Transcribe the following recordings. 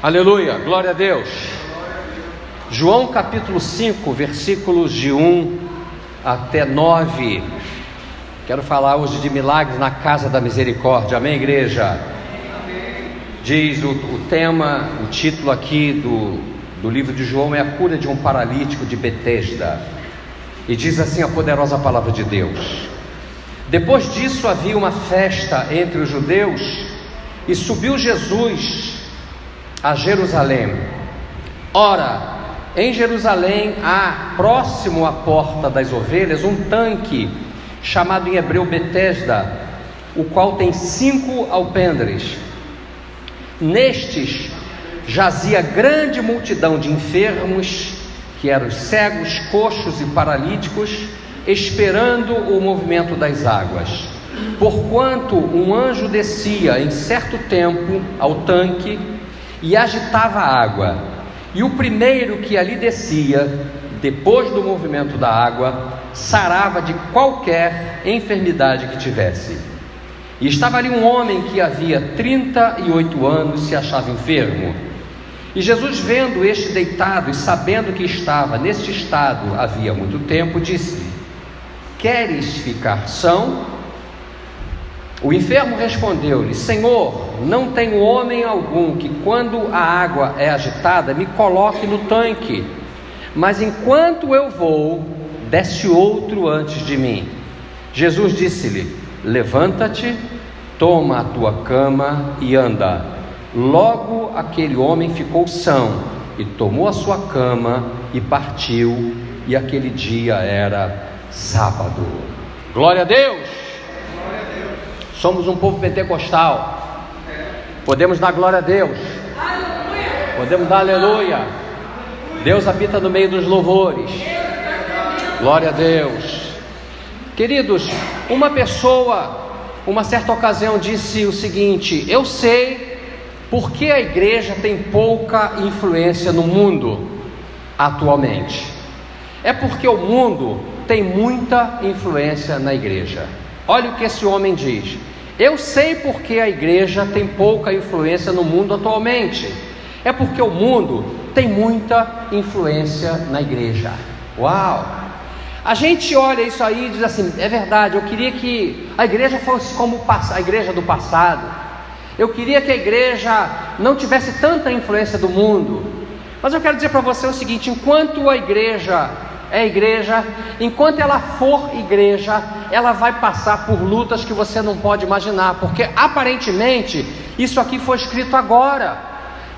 Aleluia, glória a Deus. João capítulo 5, versículos de 1 até 9. Quero falar hoje de milagres na casa da misericórdia. Amém, igreja? Diz o tema, o título aqui do livro de João é a cura de um paralítico de Betesda. E diz assim a poderosa palavra de Deus: depois disso havia uma festa entre os judeus, e subiu Jesus a Jerusalém. Ora, em Jerusalém há, próximo à porta das ovelhas, um tanque chamado em hebreu Betesda, o qual tem 5 alpendres. Nestes jazia grande multidão de enfermos, que eram cegos, coxos e paralíticos, esperando o movimento das águas. Porquanto um anjo descia em certo tempo ao tanque e agitava a água, e o primeiro que ali descia, depois do movimento da água, sarava de qualquer enfermidade que tivesse. E estava ali um homem que havia 38 anos se achava enfermo. E Jesus, vendo este deitado e sabendo que estava neste estado havia muito tempo, disse-lhe: queres ficar são? O enfermo respondeu-lhe: Senhor, não tenho homem algum que, quando a água é agitada, me coloque no tanque, mas enquanto eu vou, desce outro antes de mim. Jesus disse-lhe: levanta-te, toma a tua cama e anda. Logo aquele homem ficou são, e tomou a sua cama e partiu, e aquele dia era sábado. Glória a Deus! Somos um povo pentecostal. Podemos dar glória a Deus. Podemos dar aleluia. Deus habita no meio dos louvores. Glória a Deus. Queridos, uma pessoa, uma certa ocasião, disse o seguinte: eu sei porque a igreja tem pouca influência no mundo atualmente. É porque o mundo tem muita influência na igreja. Olha o que esse homem diz: eu sei porque a igreja tem pouca influência no mundo atualmente. É porque o mundo tem muita influência na igreja. Uau! A gente olha isso aí e diz assim: é verdade, eu queria que a igreja fosse como a igreja do passado. Eu queria que a igreja não tivesse tanta influência do mundo. Mas eu quero dizer para você o seguinte: enquanto a igreja é igreja, enquanto ela for igreja, ela vai passar por lutas que você não pode imaginar, porque aparentemente isso aqui foi escrito agora,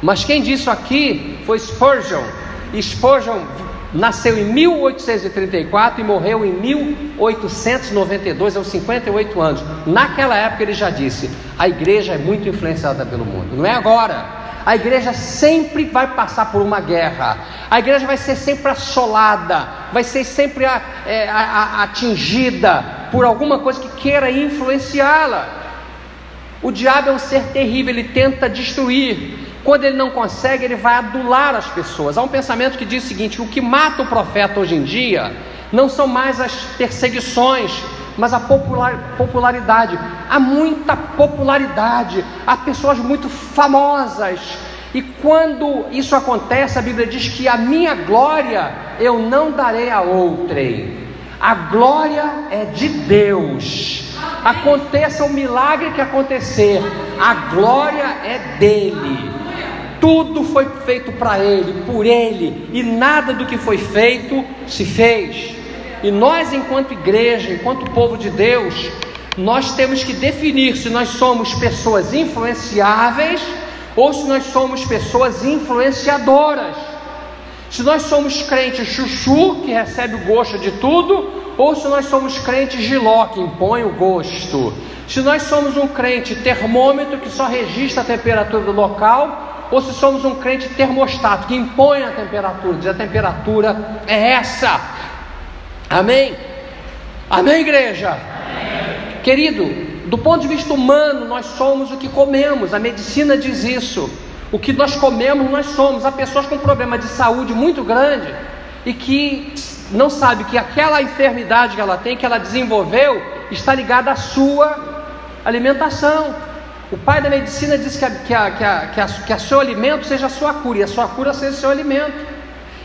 mas quem disse isso aqui foi Spurgeon. E Spurgeon nasceu em 1834 e morreu em 1892, aos 58 anos. Naquela época ele já disse: a igreja é muito influenciada pelo mundo, não é agora. A igreja sempre vai passar por uma guerra, a igreja vai ser sempre assolada, vai ser sempre atingida por alguma coisa que queira influenciá-la. O diabo é um ser terrível, ele tenta destruir. Quando ele não consegue, ele vai adular as pessoas. Há um pensamento que diz o seguinte: o que mata o profeta hoje em dia não são mais as perseguições, mas a popularidade. Há muita popularidade, há pessoas muito famosas, e quando isso acontece, a Bíblia diz que a minha glória eu não darei a outrem. A glória é de Deus. Aconteça o milagre que acontecer, a glória é dele. Tudo foi feito para ele, por ele, e nada do que foi feito se fez. E nós, enquanto igreja, enquanto povo de Deus, nós temos que definir se nós somos pessoas influenciáveis ou se nós somos pessoas influenciadoras. Se nós somos crentes chuchu, que recebe o gosto de tudo, ou se nós somos crentes giló, que impõe o gosto. Se nós somos um crente termômetro, que só registra a temperatura do local, ou se somos um crente termostato, que impõe a temperatura, diz: a temperatura é essa. Amém? Amém, igreja? Amém. Querido, do ponto de vista humano, nós somos o que comemos. A medicina diz isso. O que nós comemos, nós somos. Há pessoas com problema de saúde muito grande e que não sabe que aquela enfermidade que ela tem, que ela desenvolveu, está ligada à sua alimentação. O pai da medicina diz que seu alimento seja a sua cura, e a sua cura seja o seu alimento.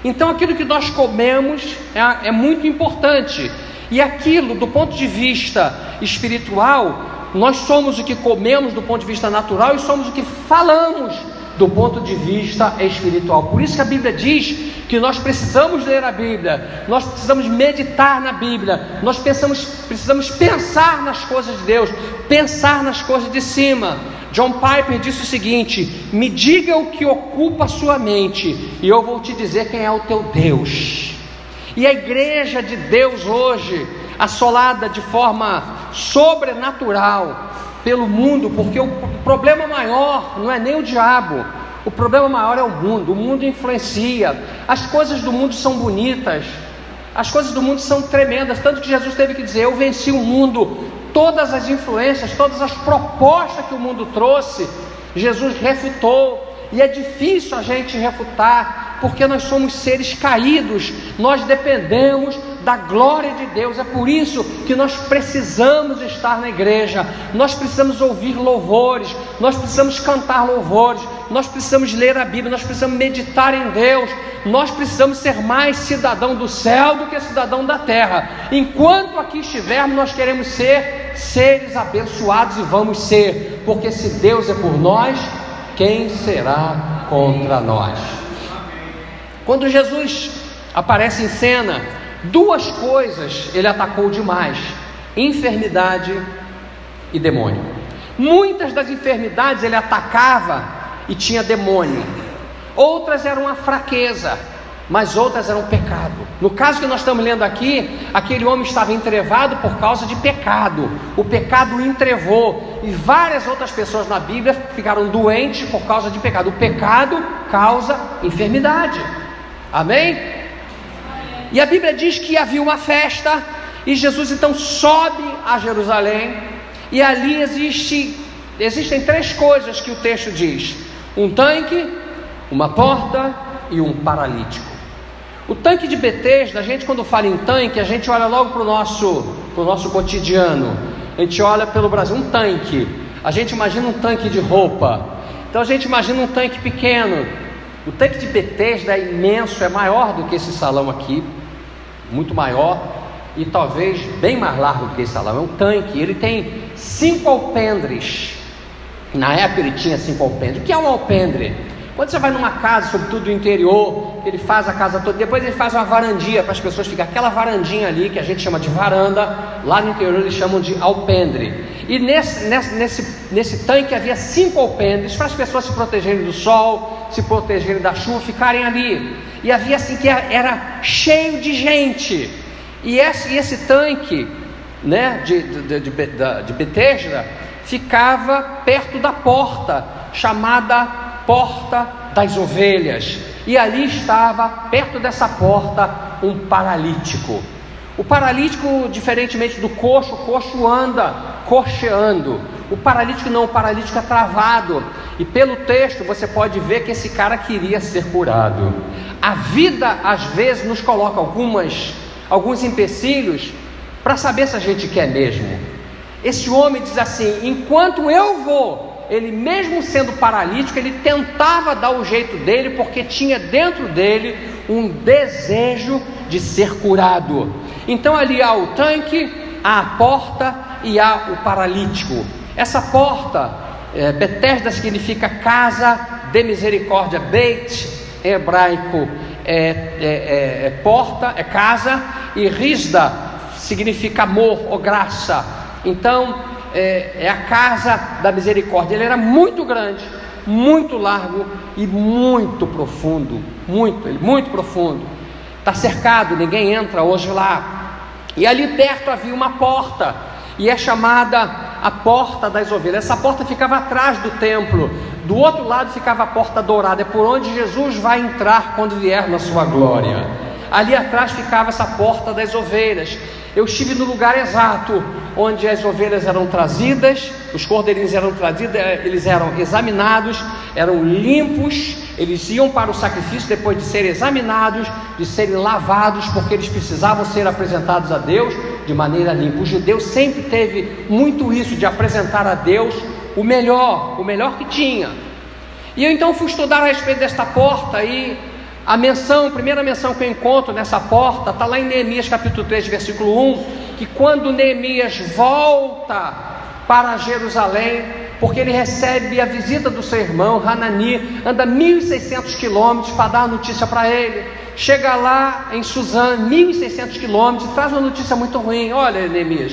Então aquilo que nós comemos é muito importante. E aquilo, do ponto de vista espiritual, nós somos o que comemos do ponto de vista natural e somos o que falamos do ponto de vista espiritual. Por isso que a Bíblia diz que nós precisamos ler a Bíblia, nós precisamos meditar na Bíblia, nós precisamos pensar nas coisas de Deus, pensar nas coisas de cima. John Piper disse o seguinte: me diga o que ocupa a sua mente e eu vou te dizer quem é o teu Deus. E a igreja de Deus hoje, assolada de forma sobrenatural pelo mundo, porque o problema maior não é nem o diabo, o problema maior é o mundo influencia, as coisas do mundo são bonitas, as coisas do mundo são tremendas, tanto que Jesus teve que dizer: eu venci o mundo. Todas as influências, todas as propostas que o mundo trouxe, Jesus refutou, e é difícil a gente refutar, porque nós somos seres caídos, nós dependemos da glória de Deus. É por isso que nós precisamos estar na igreja, nós precisamos ouvir louvores, nós precisamos cantar louvores, nós precisamos ler a Bíblia, nós precisamos meditar em Deus, nós precisamos ser mais cidadão do céu do que cidadão da terra. Enquanto aqui estivermos, nós queremos ser seres abençoados, e vamos ser, porque se Deus é por nós, quem será contra nós? Quando Jesus aparece em cena, duas coisas ele atacou demais: enfermidade e demônio. Muitas das enfermidades ele atacava e tinha demônio, outras eram a fraqueza, mas outras eram pecado. No caso que nós estamos lendo aqui, aquele homem estava entrevado por causa de pecado, o pecado o entrevou, e várias outras pessoas na Bíblia ficaram doentes por causa de pecado. O pecado causa enfermidade, amém? E a Bíblia diz que havia uma festa, e Jesus então sobe a Jerusalém, e ali existem três coisas que o texto diz: um tanque, uma porta e um paralítico. O tanque de Betesda, a gente quando fala em tanque, a gente olha logo para o nosso cotidiano, a gente olha pelo Brasil, um tanque, a gente imagina um tanque de roupa, então a gente imagina um tanque pequeno. O tanque de Betesda é imenso, é maior do que esse salão aqui, muito maior, e talvez bem mais largo do que esse salão. É um tanque, ele tem 5 alpendres. Na época ele tinha 5 alpendres. O que é um alpendre? Quando você vai numa casa, sobretudo do interior, ele faz a casa toda, depois ele faz uma varandinha para as pessoas ficarem. Aquela varandinha ali, que a gente chama de varanda, lá no interior eles chamam de alpendre. E nesse tanque havia 5 alpendres para as pessoas se protegerem do sol, se protegerem da chuva, ficarem ali. E havia assim que era cheio de gente. E esse tanque, né, de Betesda ficava perto da porta, chamada Porta das Ovelhas, e ali estava, perto dessa porta, um paralítico. O paralítico, diferentemente do coxo, o coxo anda coxeando, o paralítico não, o paralítico é travado, e pelo texto você pode ver que esse cara queria ser curado. A vida às vezes nos coloca alguns empecilhos para saber se a gente quer mesmo. Esse homem diz assim: enquanto eu vou, ele mesmo sendo paralítico, ele tentava dar o jeito dele, porque tinha dentro dele um desejo de ser curado. Então ali há o tanque, há a porta e há o paralítico. Essa porta, Betesda significa casa de misericórdia. Beit em hebraico porta, é casa, e Risda significa amor ou graça. Então é a casa da misericórdia. Ele era muito grande, muito largo e muito profundo, muito profundo. Está cercado, ninguém entra hoje lá. E ali perto havia uma porta, e é chamada a Porta das Ovelhas. Essa porta ficava atrás do templo, do outro lado ficava a Porta Dourada, é por onde Jesus vai entrar quando vier na sua glória. Ali atrás ficava essa Porta das Ovelhas. Eu estive no lugar exato onde as ovelhas eram trazidas, os cordeirinhos eram trazidos, eles eram examinados, eram limpos, eles iam para o sacrifício depois de serem examinados, de serem lavados, porque eles precisavam ser apresentados a Deus de maneira limpa. O judeu sempre teve muito isso de apresentar a Deus o melhor que tinha. E eu então fui estudar a respeito desta porta, e a primeira menção que eu encontro nessa porta está lá em Neemias capítulo 3, versículo 1, que quando Neemias volta para Jerusalém, porque ele recebe a visita do seu irmão Hanani, anda 1.600 quilômetros para dar a notícia para ele. Chega lá em Suzã, 1.600 quilômetros, e traz uma notícia muito ruim. Olha, Neemias,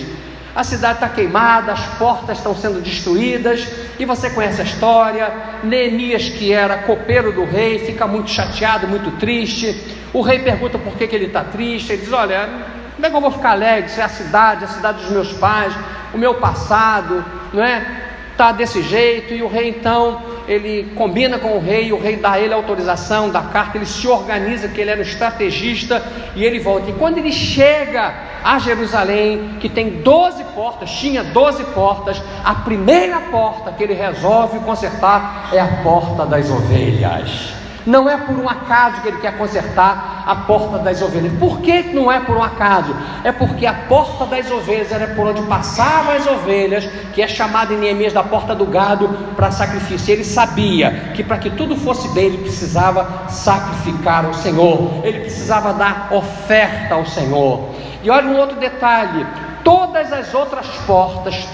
a cidade está queimada, as portas estão sendo destruídas, e você conhece a história. Neemias, que era copeiro do rei, fica muito chateado, muito triste. O rei pergunta por que ele está triste. Ele diz: olha, como é que eu vou ficar alegre se é a cidade dos meus pais, o meu passado, não é? Está desse jeito. E o rei então, ele combina com o rei dá a ele a autorização da carta, ele se organiza, que ele era um estrategista, e ele volta. E quando ele chega a Jerusalém, que tem 12 portas, tinha 12 portas, a primeira porta que ele resolve consertar é a porta das ovelhas. Não é por um acaso que ele quer consertar a porta das ovelhas. Por que não é por um acaso? É porque a porta das ovelhas era por onde passavam as ovelhas, que é chamada em Neemias da porta do gado, para sacrifício. Ele sabia que para que tudo fosse bem, ele precisava sacrificar ao Senhor, ele precisava dar oferta ao Senhor. E olha um outro detalhe: todas as outras portas,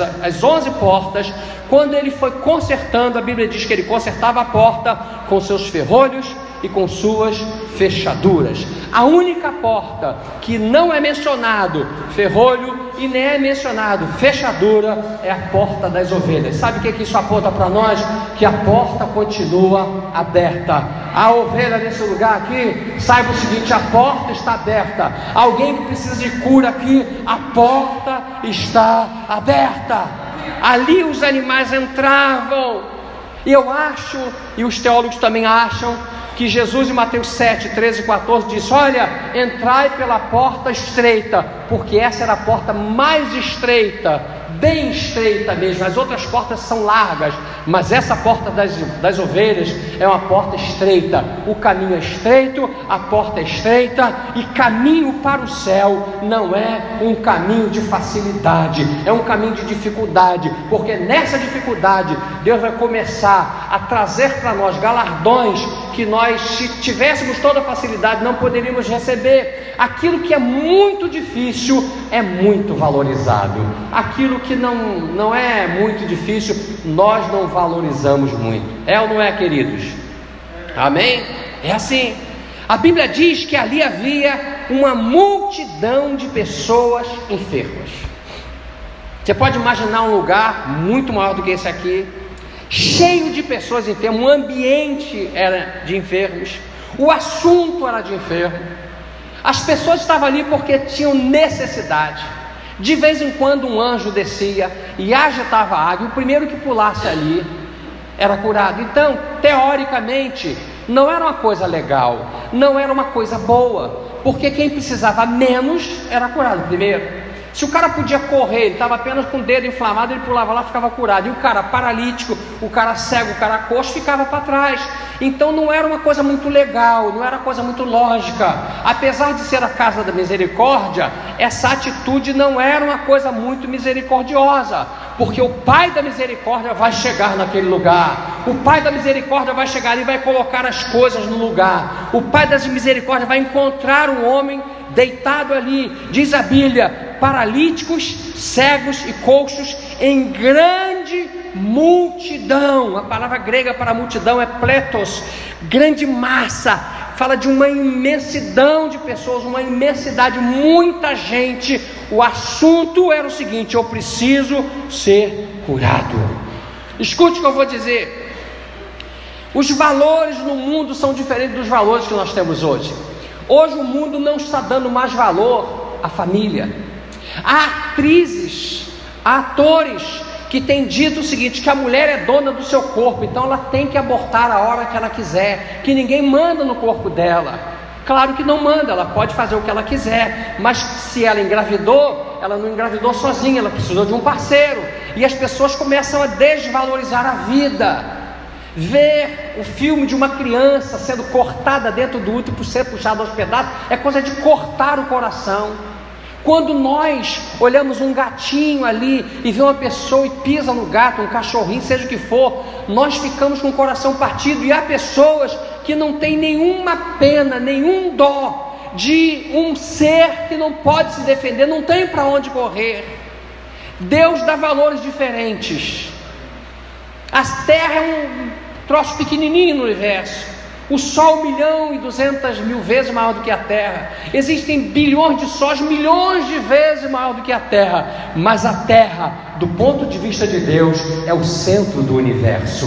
as 11 portas, quando ele foi consertando, a Bíblia diz que ele consertava a porta com seus ferrolhos e com suas fechaduras. A única porta que não é mencionado ferrolho e nem é mencionado fechadura é a porta das ovelhas. Sabe o que isso aponta para nós? Que a porta continua aberta. A ovelha nesse lugar aqui, saiba o seguinte: a porta está aberta. Alguém que precisa de cura aqui, a porta está aberta. Ali os animais entravam. E eu acho, e os teólogos também acham, que Jesus em Mateus 7, 13 e 14 disse: olha, entrai pela porta estreita, porque essa era a porta mais estreita, bem estreita mesmo. As outras portas são largas, mas essa porta das ovelhas é uma porta estreita. O caminho é estreito, a porta é estreita, e caminho para o céu não é um caminho de facilidade, é um caminho de dificuldade, porque nessa dificuldade Deus vai começar a trazer para nós galardões que nós, se tivéssemos toda a facilidade, não poderíamos receber. Aquilo que é muito difícil é muito valorizado. Aquilo que não é muito difícil, nós não valorizamos muito. É ou não é, queridos? Amém? É assim. A Bíblia diz que ali havia uma multidão de pessoas enfermas. Você pode imaginar um lugar muito maior do que esse aqui, cheio de pessoas enfermas. O ambiente era de enfermos, o assunto era de enfermo. As pessoas estavam ali porque tinham necessidade. De vez em quando um anjo descia e agitava a água, e o primeiro que pulasse ali era curado. Então, teoricamente, não era uma coisa legal, não era uma coisa boa, porque quem precisava menos era curado primeiro. Se o cara podia correr, ele estava apenas com o dedo inflamado, ele pulava lá, ficava curado. E o cara paralítico, o cara cego, o cara coxo, ficava para trás. Então não era uma coisa muito legal, não era uma coisa muito lógica. Apesar de ser a casa da misericórdia, essa atitude não era uma coisa muito misericordiosa, porque o Pai da misericórdia vai chegar naquele lugar. O Pai da misericórdia vai chegar ali e vai colocar as coisas no lugar. O Pai da misericórdia vai encontrar um homem deitado ali, diz a Bíblia, paralíticos, cegos e coxos em grande multidão. A palavra grega para multidão é pletos, grande massa, fala de uma imensidão de pessoas, uma imensidade, muita gente. O assunto era o seguinte: eu preciso ser curado. Escute o que eu vou dizer. Os valores no mundo são diferentes dos valores que nós temos hoje. Hoje o mundo não está dando mais valor à família. Há atrizes, há atores que têm dito o seguinte: que a mulher é dona do seu corpo, então ela tem que abortar a hora que ela quiser, que ninguém manda no corpo dela. Claro que não manda, ela pode fazer o que ela quiser, mas se ela engravidou, ela não engravidou sozinha, ela precisou de um parceiro. E as pessoas começam a desvalorizar a vida. Ver o filme de uma criança sendo cortada dentro do útero por ser puxada aos pedaços é coisa de cortar o coração. Quando nós olhamos um gatinho ali e vê uma pessoa e pisa no gato, um cachorrinho, seja o que for, nós ficamos com o coração partido. E há pessoas que não têm nenhuma pena, nenhum dó de um ser que não pode se defender, não tem para onde correr. Deus dá valores diferentes. A terra é um troço pequenininho no universo. O Sol 1.200.000 vezes maior do que a Terra. Existem bilhões de sóis, milhões de vezes maior do que a Terra. Mas a Terra, do ponto de vista de Deus, é o centro do universo.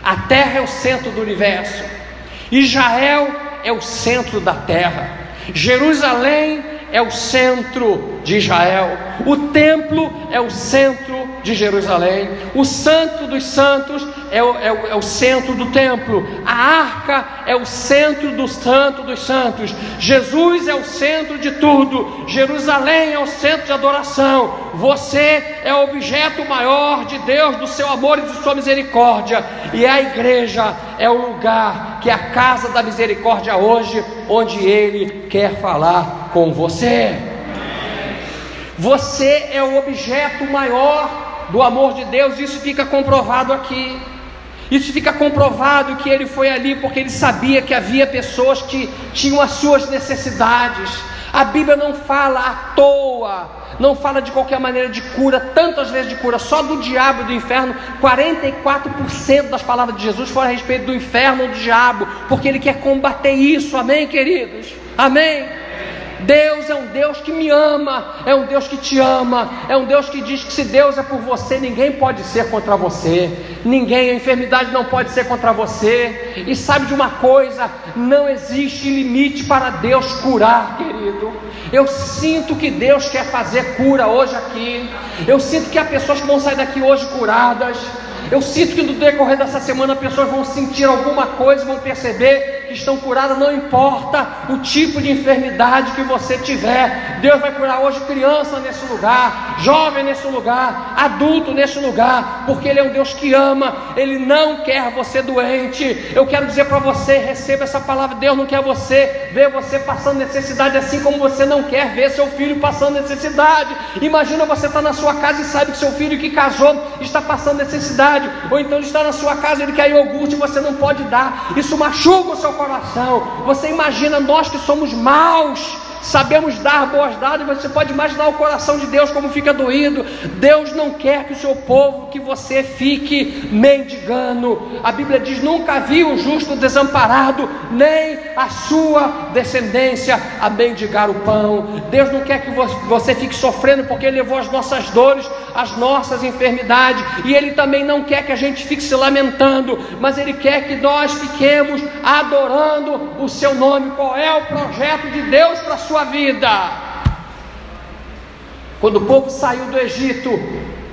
A Terra é o centro do universo. Israel é o centro da Terra. Jerusalém é o centro de Israel. O templo é o centro de Jerusalém. O Santo dos Santos é o centro do templo. A arca é o centro do Santo dos Santos. Jesus é o centro de tudo. Jerusalém é o centro de adoração. Você é o objeto maior de Deus, do seu amor e de sua misericórdia. E a igreja é o lugar, que é a casa da misericórdia hoje, onde Ele quer falar com você. Você é o objeto maior do amor de Deus. Isso fica comprovado aqui. Isso fica comprovado que Ele foi ali porque Ele sabia que havia pessoas que tinham as suas necessidades. A Bíblia não fala à toa, não fala de qualquer maneira de cura, tantas vezes de cura, só do diabo e do inferno. 44% das palavras de Jesus foram a respeito do inferno ou do diabo, porque Ele quer combater isso. Amém, queridos? Amém? Deus é um Deus que me ama, é um Deus que te ama, é um Deus que diz que se Deus é por você, ninguém pode ser contra você, ninguém, a enfermidade não pode ser contra você. E sabe de uma coisa, não existe limite para Deus curar, querido. Eu sinto que Deus quer fazer cura hoje aqui. Eu sinto que há pessoas que vão sair daqui hoje curadas. Eu sinto que no decorrer dessa semana pessoas vão sentir alguma coisa, vão perceber que estão curadas. Não importa o tipo de enfermidade que você tiver, Deus vai curar hoje criança nesse lugar, jovem nesse lugar, adulto nesse lugar, porque Ele é um Deus que ama, Ele não quer você doente. Eu quero dizer para você, receba essa palavra. Deus não quer ver você passando necessidade, assim como você não quer ver seu filho passando necessidade. Imagina você estar na sua casa e sabe que seu filho que casou está passando necessidade, ou então ele está na sua casa, ele quer iogurte e você não pode dar. Isso machuca o seu coração. Você imagina, nós que somos maus, sabemos dar boas dádivas, você pode imaginar o coração de Deus como fica doído. Deus não quer que o seu povo, que você fique mendigando. A Bíblia diz: nunca vi o justo desamparado, nem a sua descendência a mendigar o pão. Deus não quer que você fique sofrendo, porque Ele levou as nossas dores, as nossas enfermidades, e Ele também não quer que a gente fique se lamentando, mas Ele quer que nós fiquemos adorando o seu nome. Qual é o projeto de Deus para a sua vida? Quando o povo saiu do Egito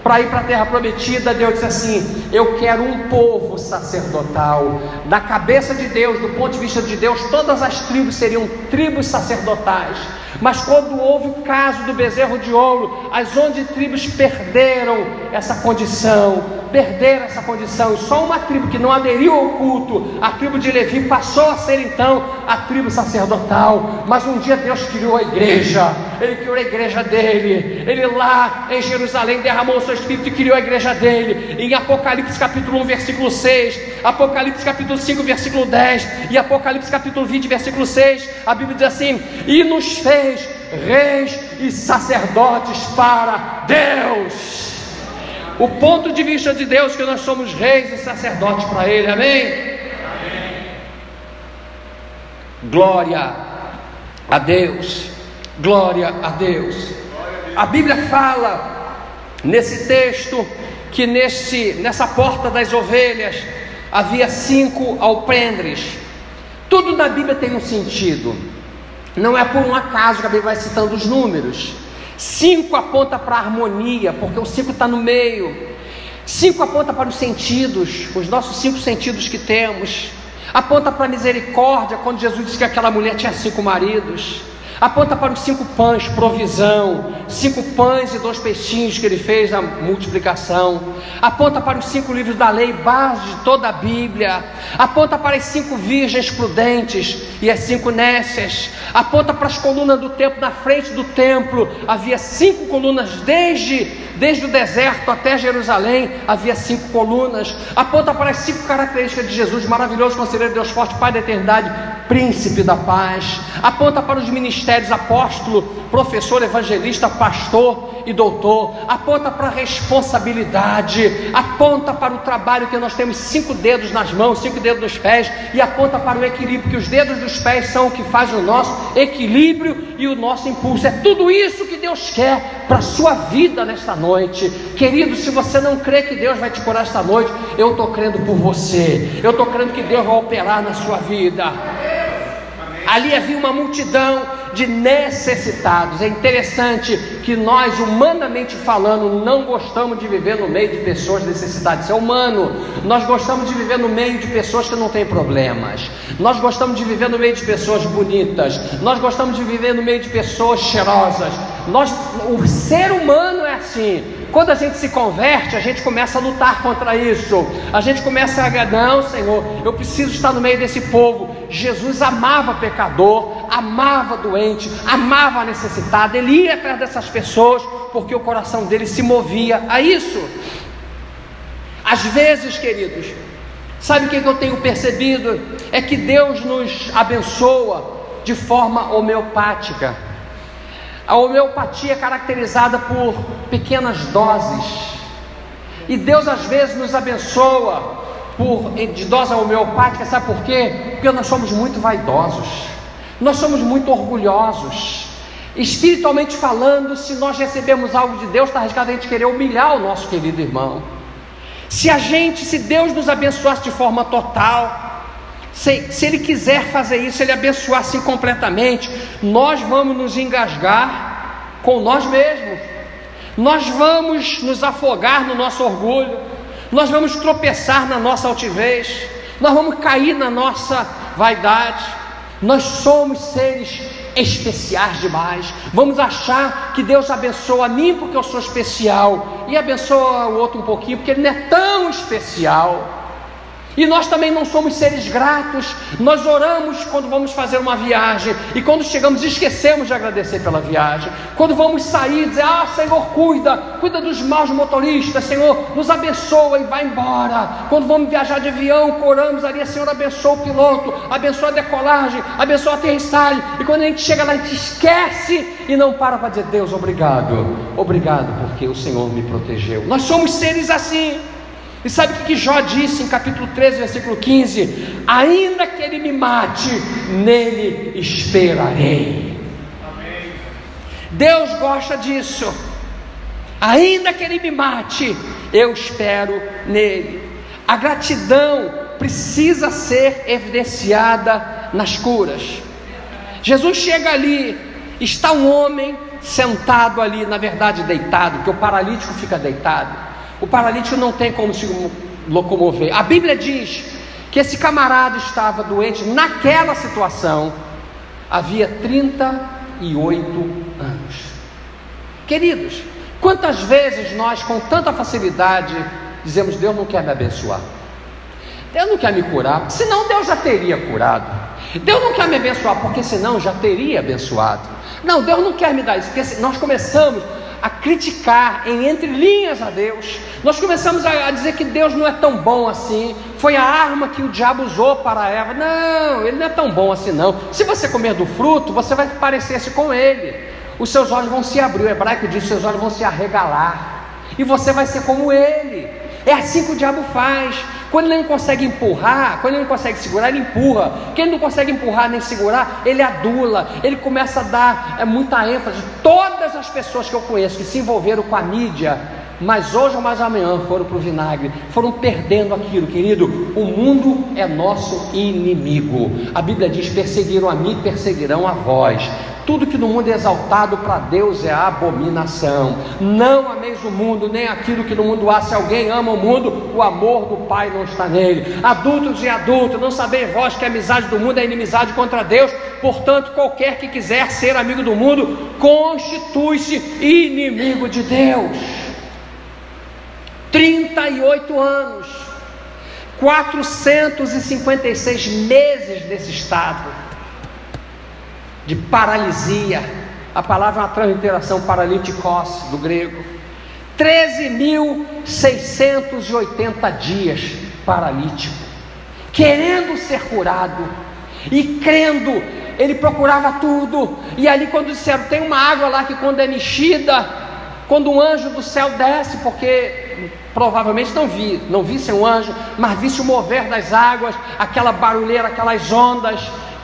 para ir para a terra prometida, Deus disse assim: eu quero um povo sacerdotal. Na cabeça de Deus, do ponto de vista de Deus, todas as tribos seriam tribos sacerdotais. Mas quando houve o caso do bezerro de ouro, as 11 tribos perderam essa condição, e só uma tribo que não aderiu ao culto, a tribo de Levi, passou a ser então a tribo sacerdotal. Mas um dia Deus criou a igreja, Ele criou a igreja dele, Ele lá em Jerusalém derramou o seu Espírito e criou a igreja dele. Em Apocalipse capítulo 1 versículo 6, Apocalipse capítulo 5 versículo 10 e Apocalipse capítulo 20 versículo 6, a Bíblia diz assim: e nos fez reis e sacerdotes para Deus. O ponto de vista de Deus é que nós somos reis e sacerdotes para Ele. Amém? Amém. Glória a Deus, glória a Deus. A Bíblia fala nesse texto que nessa porta das ovelhas havia 5 alpendres. Tudo na Bíblia tem um sentido. Não é por um acaso que a Bíblia vai citando os números. 5 aponta para a harmonia, porque o 5 está no meio. 5 aponta para os sentidos, os nossos 5 sentidos que temos. Aponta para a misericórdia, quando Jesus disse que aquela mulher tinha 5 maridos. aponta para os 5 pães, provisão, 5 pães e 2 peixinhos que ele fez na multiplicação, aponta para os 5 livros da lei, base de toda a Bíblia, aponta para as 5 virgens prudentes e as 5 nécias, aponta para as colunas do templo. Na frente do templo havia 5 colunas, desde o deserto até Jerusalém havia 5 colunas, aponta para as 5 características de Jesus: maravilhoso, conselheiro, Deus forte, Pai da eternidade, príncipe da paz. Aponta para os ministérios: apóstolo, professor, evangelista, pastor e doutor. Aponta para a responsabilidade, aponta para o trabalho, que nós temos 5 dedos nas mãos, 5 dedos nos pés, e aponta para o equilíbrio, que os dedos dos pés são o que faz o nosso equilíbrio e o nosso impulso. É tudo isso que Deus quer para a sua vida nesta noite. Querido, se você não crê que Deus vai te curar esta noite, eu estou crendo por você, eu estou crendo que Deus vai operar na sua vida. Ali havia uma multidão de necessitados. É interessante que nós, humanamente falando, não gostamos de viver no meio de pessoas necessitadas. Isso é humano. Nós gostamos de viver no meio de pessoas que não têm problemas. Nós gostamos de viver no meio de pessoas bonitas. Nós gostamos de viver no meio de pessoas cheirosas. O ser humano é assim. Quando a gente se converte, a gente começa a lutar contra isso. A gente começa a não, Senhor, eu preciso estar no meio desse povo. Jesus amava pecador, amava doente, amava necessitado. Ele ia atrás dessas pessoas porque o coração dele se movia a isso. Às vezes, queridos, sabe o que eu tenho percebido? É que Deus nos abençoa de forma homeopática. A homeopatia é caracterizada por pequenas doses, e Deus às vezes nos abençoa de dose homeopática. Sabe por quê? Porque nós somos muito vaidosos, nós somos muito orgulhosos. Espiritualmente falando, se nós recebemos algo de Deus, está arriscado a gente querer humilhar o nosso querido irmão. Se Deus nos abençoasse de forma total, se Ele quiser fazer isso, se Ele abençoar assim completamente, nós vamos nos engasgar com nós mesmos, nós vamos nos afogar no nosso orgulho, nós vamos tropeçar na nossa altivez, nós vamos cair na nossa vaidade. Nós somos seres especiais demais. Vamos achar que Deus abençoa a mim porque eu sou especial, e abençoa o outro um pouquinho porque ele não é tão especial. E nós também não somos seres gratos. Nós oramos quando vamos fazer uma viagem, e quando chegamos esquecemos de agradecer pela viagem. Quando vamos sair, dizer: Senhor, cuida dos maus motoristas, Senhor, nos abençoa, e vai embora. Quando vamos viajar de avião, oramos ali: Senhor, abençoa o piloto, abençoa a decolagem, abençoa a aterrissagem. E quando a gente chega lá, a gente esquece e não para dizer: Deus, obrigado porque o Senhor me protegeu. Nós somos seres assim. E sabe o que Jó disse em capítulo 13, versículo 15? Ainda que ele me mate, nele esperarei. Amém. Deus gosta disso. Ainda que ele me mate, eu espero nele. A gratidão precisa ser evidenciada nas curas. Jesus chega ali, está um homem sentado ali, na verdade deitado, porque o paralítico fica deitado. O paralítico não tem como se locomover. A Bíblia diz que esse camarada estava doente naquela situação havia 38 anos. Queridos, quantas vezes nós com tanta facilidade dizemos: Deus não quer me abençoar, Deus não quer me curar, porque senão Deus já teria curado. Deus não quer me abençoar, porque senão já teria abençoado. Não, Deus não quer me dar isso, porque nós começamos a criticar em entrelinhas a Deus. Nós começamos a dizer que Deus não é tão bom assim. Foi a arma que o diabo usou para Eva. Não, ele não é tão bom assim não. Se você comer do fruto, você vai parecer-se com ele. Os seus olhos vão se abrir. O hebraico diz: seus olhos vão se arregalar, e você vai ser como ele. É assim que o diabo faz. Quando ele não consegue empurrar, quando ele não consegue segurar, ele empurra. Quem não consegue empurrar nem segurar, ele adula. Ele começa a dar muita ênfase. Todas as pessoas que eu conheço que se envolveram com a mídia mas hoje ou mais amanhã foram para o vinagre, foram perdendo aquilo, querido. O mundo é nosso inimigo. A Bíblia diz: perseguiram a mim, perseguirão a vós. Tudo que no mundo é exaltado, para Deus é abominação. Não ameis o mundo, nem aquilo que no mundo há. Se alguém ama o mundo, o amor do Pai não está nele. Adultos e adultas, não sabeis vós que a amizade do mundo é inimizade contra Deus? Portanto, qualquer que quiser ser amigo do mundo, constitui-se inimigo de Deus. 38 anos, 456 meses nesse estado de paralisia. A palavra é uma transliteração, paralíticos, do grego. 13.680 dias paralítico, querendo ser curado e crendo. Ele procurava tudo, e ali quando disseram: tem uma água lá que quando é mexida, quando um anjo do céu desce, porque provavelmente não visse um anjo, mas visse o mover das águas, aquela barulheira, aquelas ondas.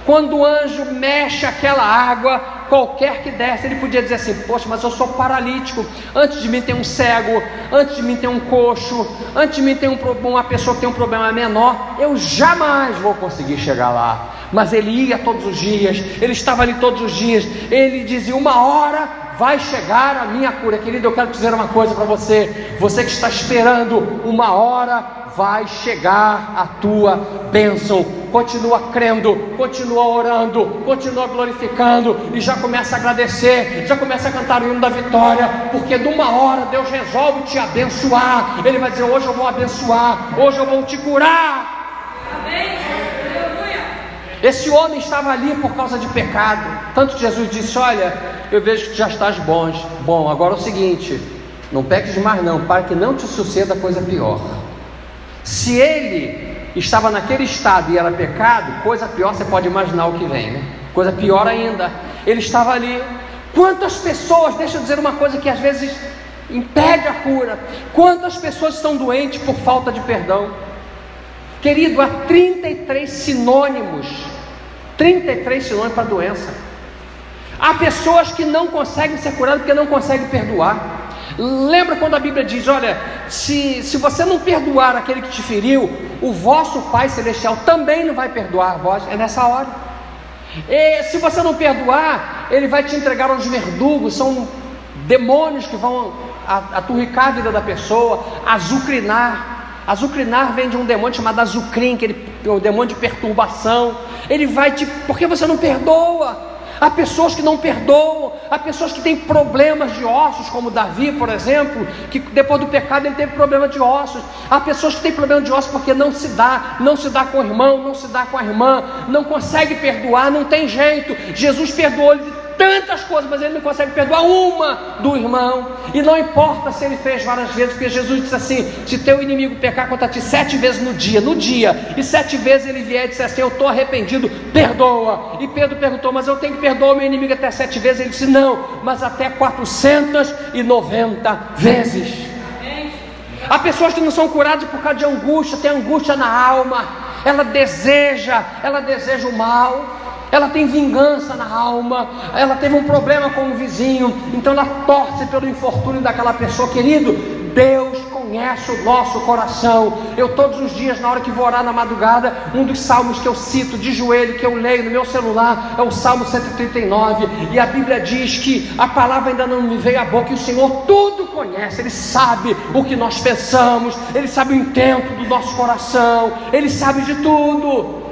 Quando o anjo mexe aquela água, qualquer que desce, ele podia dizer assim: poxa, mas eu sou paralítico, antes de mim tem um cego, antes de mim tem um coxo, antes de mim tem uma pessoa que tem um problema menor, eu jamais vou conseguir chegar lá. Mas ele ia todos os dias, ele estava ali todos os dias, ele dizia: uma hora vai chegar a minha cura. Querido, eu quero dizer uma coisa para você, você que está esperando, uma hora vai chegar a tua bênção. Continua crendo, continua orando, continua glorificando, e já começa a agradecer, já começa a cantar o hino da vitória, porque numa hora Deus resolve te abençoar. Ele vai dizer: hoje eu vou abençoar, hoje eu vou te curar. Amém. Esse homem estava ali por causa de pecado, tanto que Jesus disse: olha, eu vejo que já estás bom, agora é o seguinte, não peques mais não, para que não te suceda coisa pior. Se ele estava naquele estado e era pecado, coisa pior você pode imaginar o que vem, né? Coisa pior ainda, ele estava ali. Quantas pessoas, deixa eu dizer uma coisa que às vezes impede a cura, quantas pessoas estão doentes por falta de perdão? Querido, há 33 sinônimos para a doença. Há pessoas que não conseguem ser curadas porque não conseguem perdoar. Lembra quando a Bíblia diz: olha, se você não perdoar aquele que te feriu, o vosso Pai Celestial também não vai perdoar vós. É nessa hora. E se você não perdoar, ele vai te entregar aos verdugos. São demônios que vão aturricar a vida da pessoa, azucrinar. Azucrinar vem de um demônio chamado azucrim, que é o demônio de perturbação. Ele vai porque você não perdoa. Há pessoas que não perdoam, há pessoas que têm problemas de ossos, como Davi, por exemplo, que depois do pecado ele teve problema de ossos. Há pessoas que têm problema de ossos porque não se dá com o irmão, não se dá com a irmã, não consegue perdoar, não tem jeito. Jesus perdoou-lhe de tantas coisas, mas ele não consegue perdoar uma do irmão. E não importa se ele fez várias vezes, porque Jesus disse assim: se teu inimigo pecar contra ti 7 vezes no dia, e 7 vezes ele vier e disser assim: eu estou arrependido, perdoa. E Pedro perguntou: mas eu tenho que perdoar o meu inimigo até 7 vezes? Ele disse: não, mas até 490 vezes. Há pessoas que não são curadas por causa de angústia, tem angústia na alma, ela deseja o mal, ela tem vingança na alma, ela teve um problema com o vizinho, então ela torce pelo infortúnio daquela pessoa. Querido, Deus conhece o nosso coração. Eu todos os dias, na hora que vou orar na madrugada, um dos salmos que eu cito de joelho, que eu leio no meu celular, é o Salmo 139, e a Bíblia diz que a palavra ainda não me veio à boca, e o Senhor tudo conhece. Ele sabe o que nós pensamos, Ele sabe o intento do nosso coração, Ele sabe de tudo.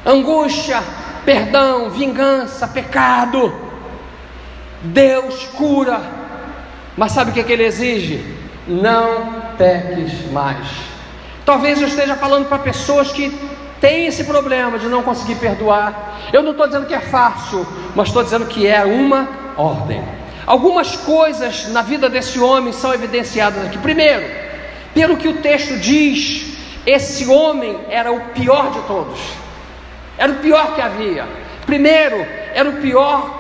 Angústia, perdão, vingança, pecado. Deus cura, mas sabe o que Ele exige? Não peques mais. Talvez eu esteja falando para pessoas que têm esse problema de não conseguir perdoar. Eu não estou dizendo que é fácil, mas estou dizendo que é uma ordem. Algumas coisas na vida desse homem são evidenciadas aqui. Primeiro, pelo que o texto diz, esse homem era o pior de todos. Era o pior que havia. Primeiro, era o pior,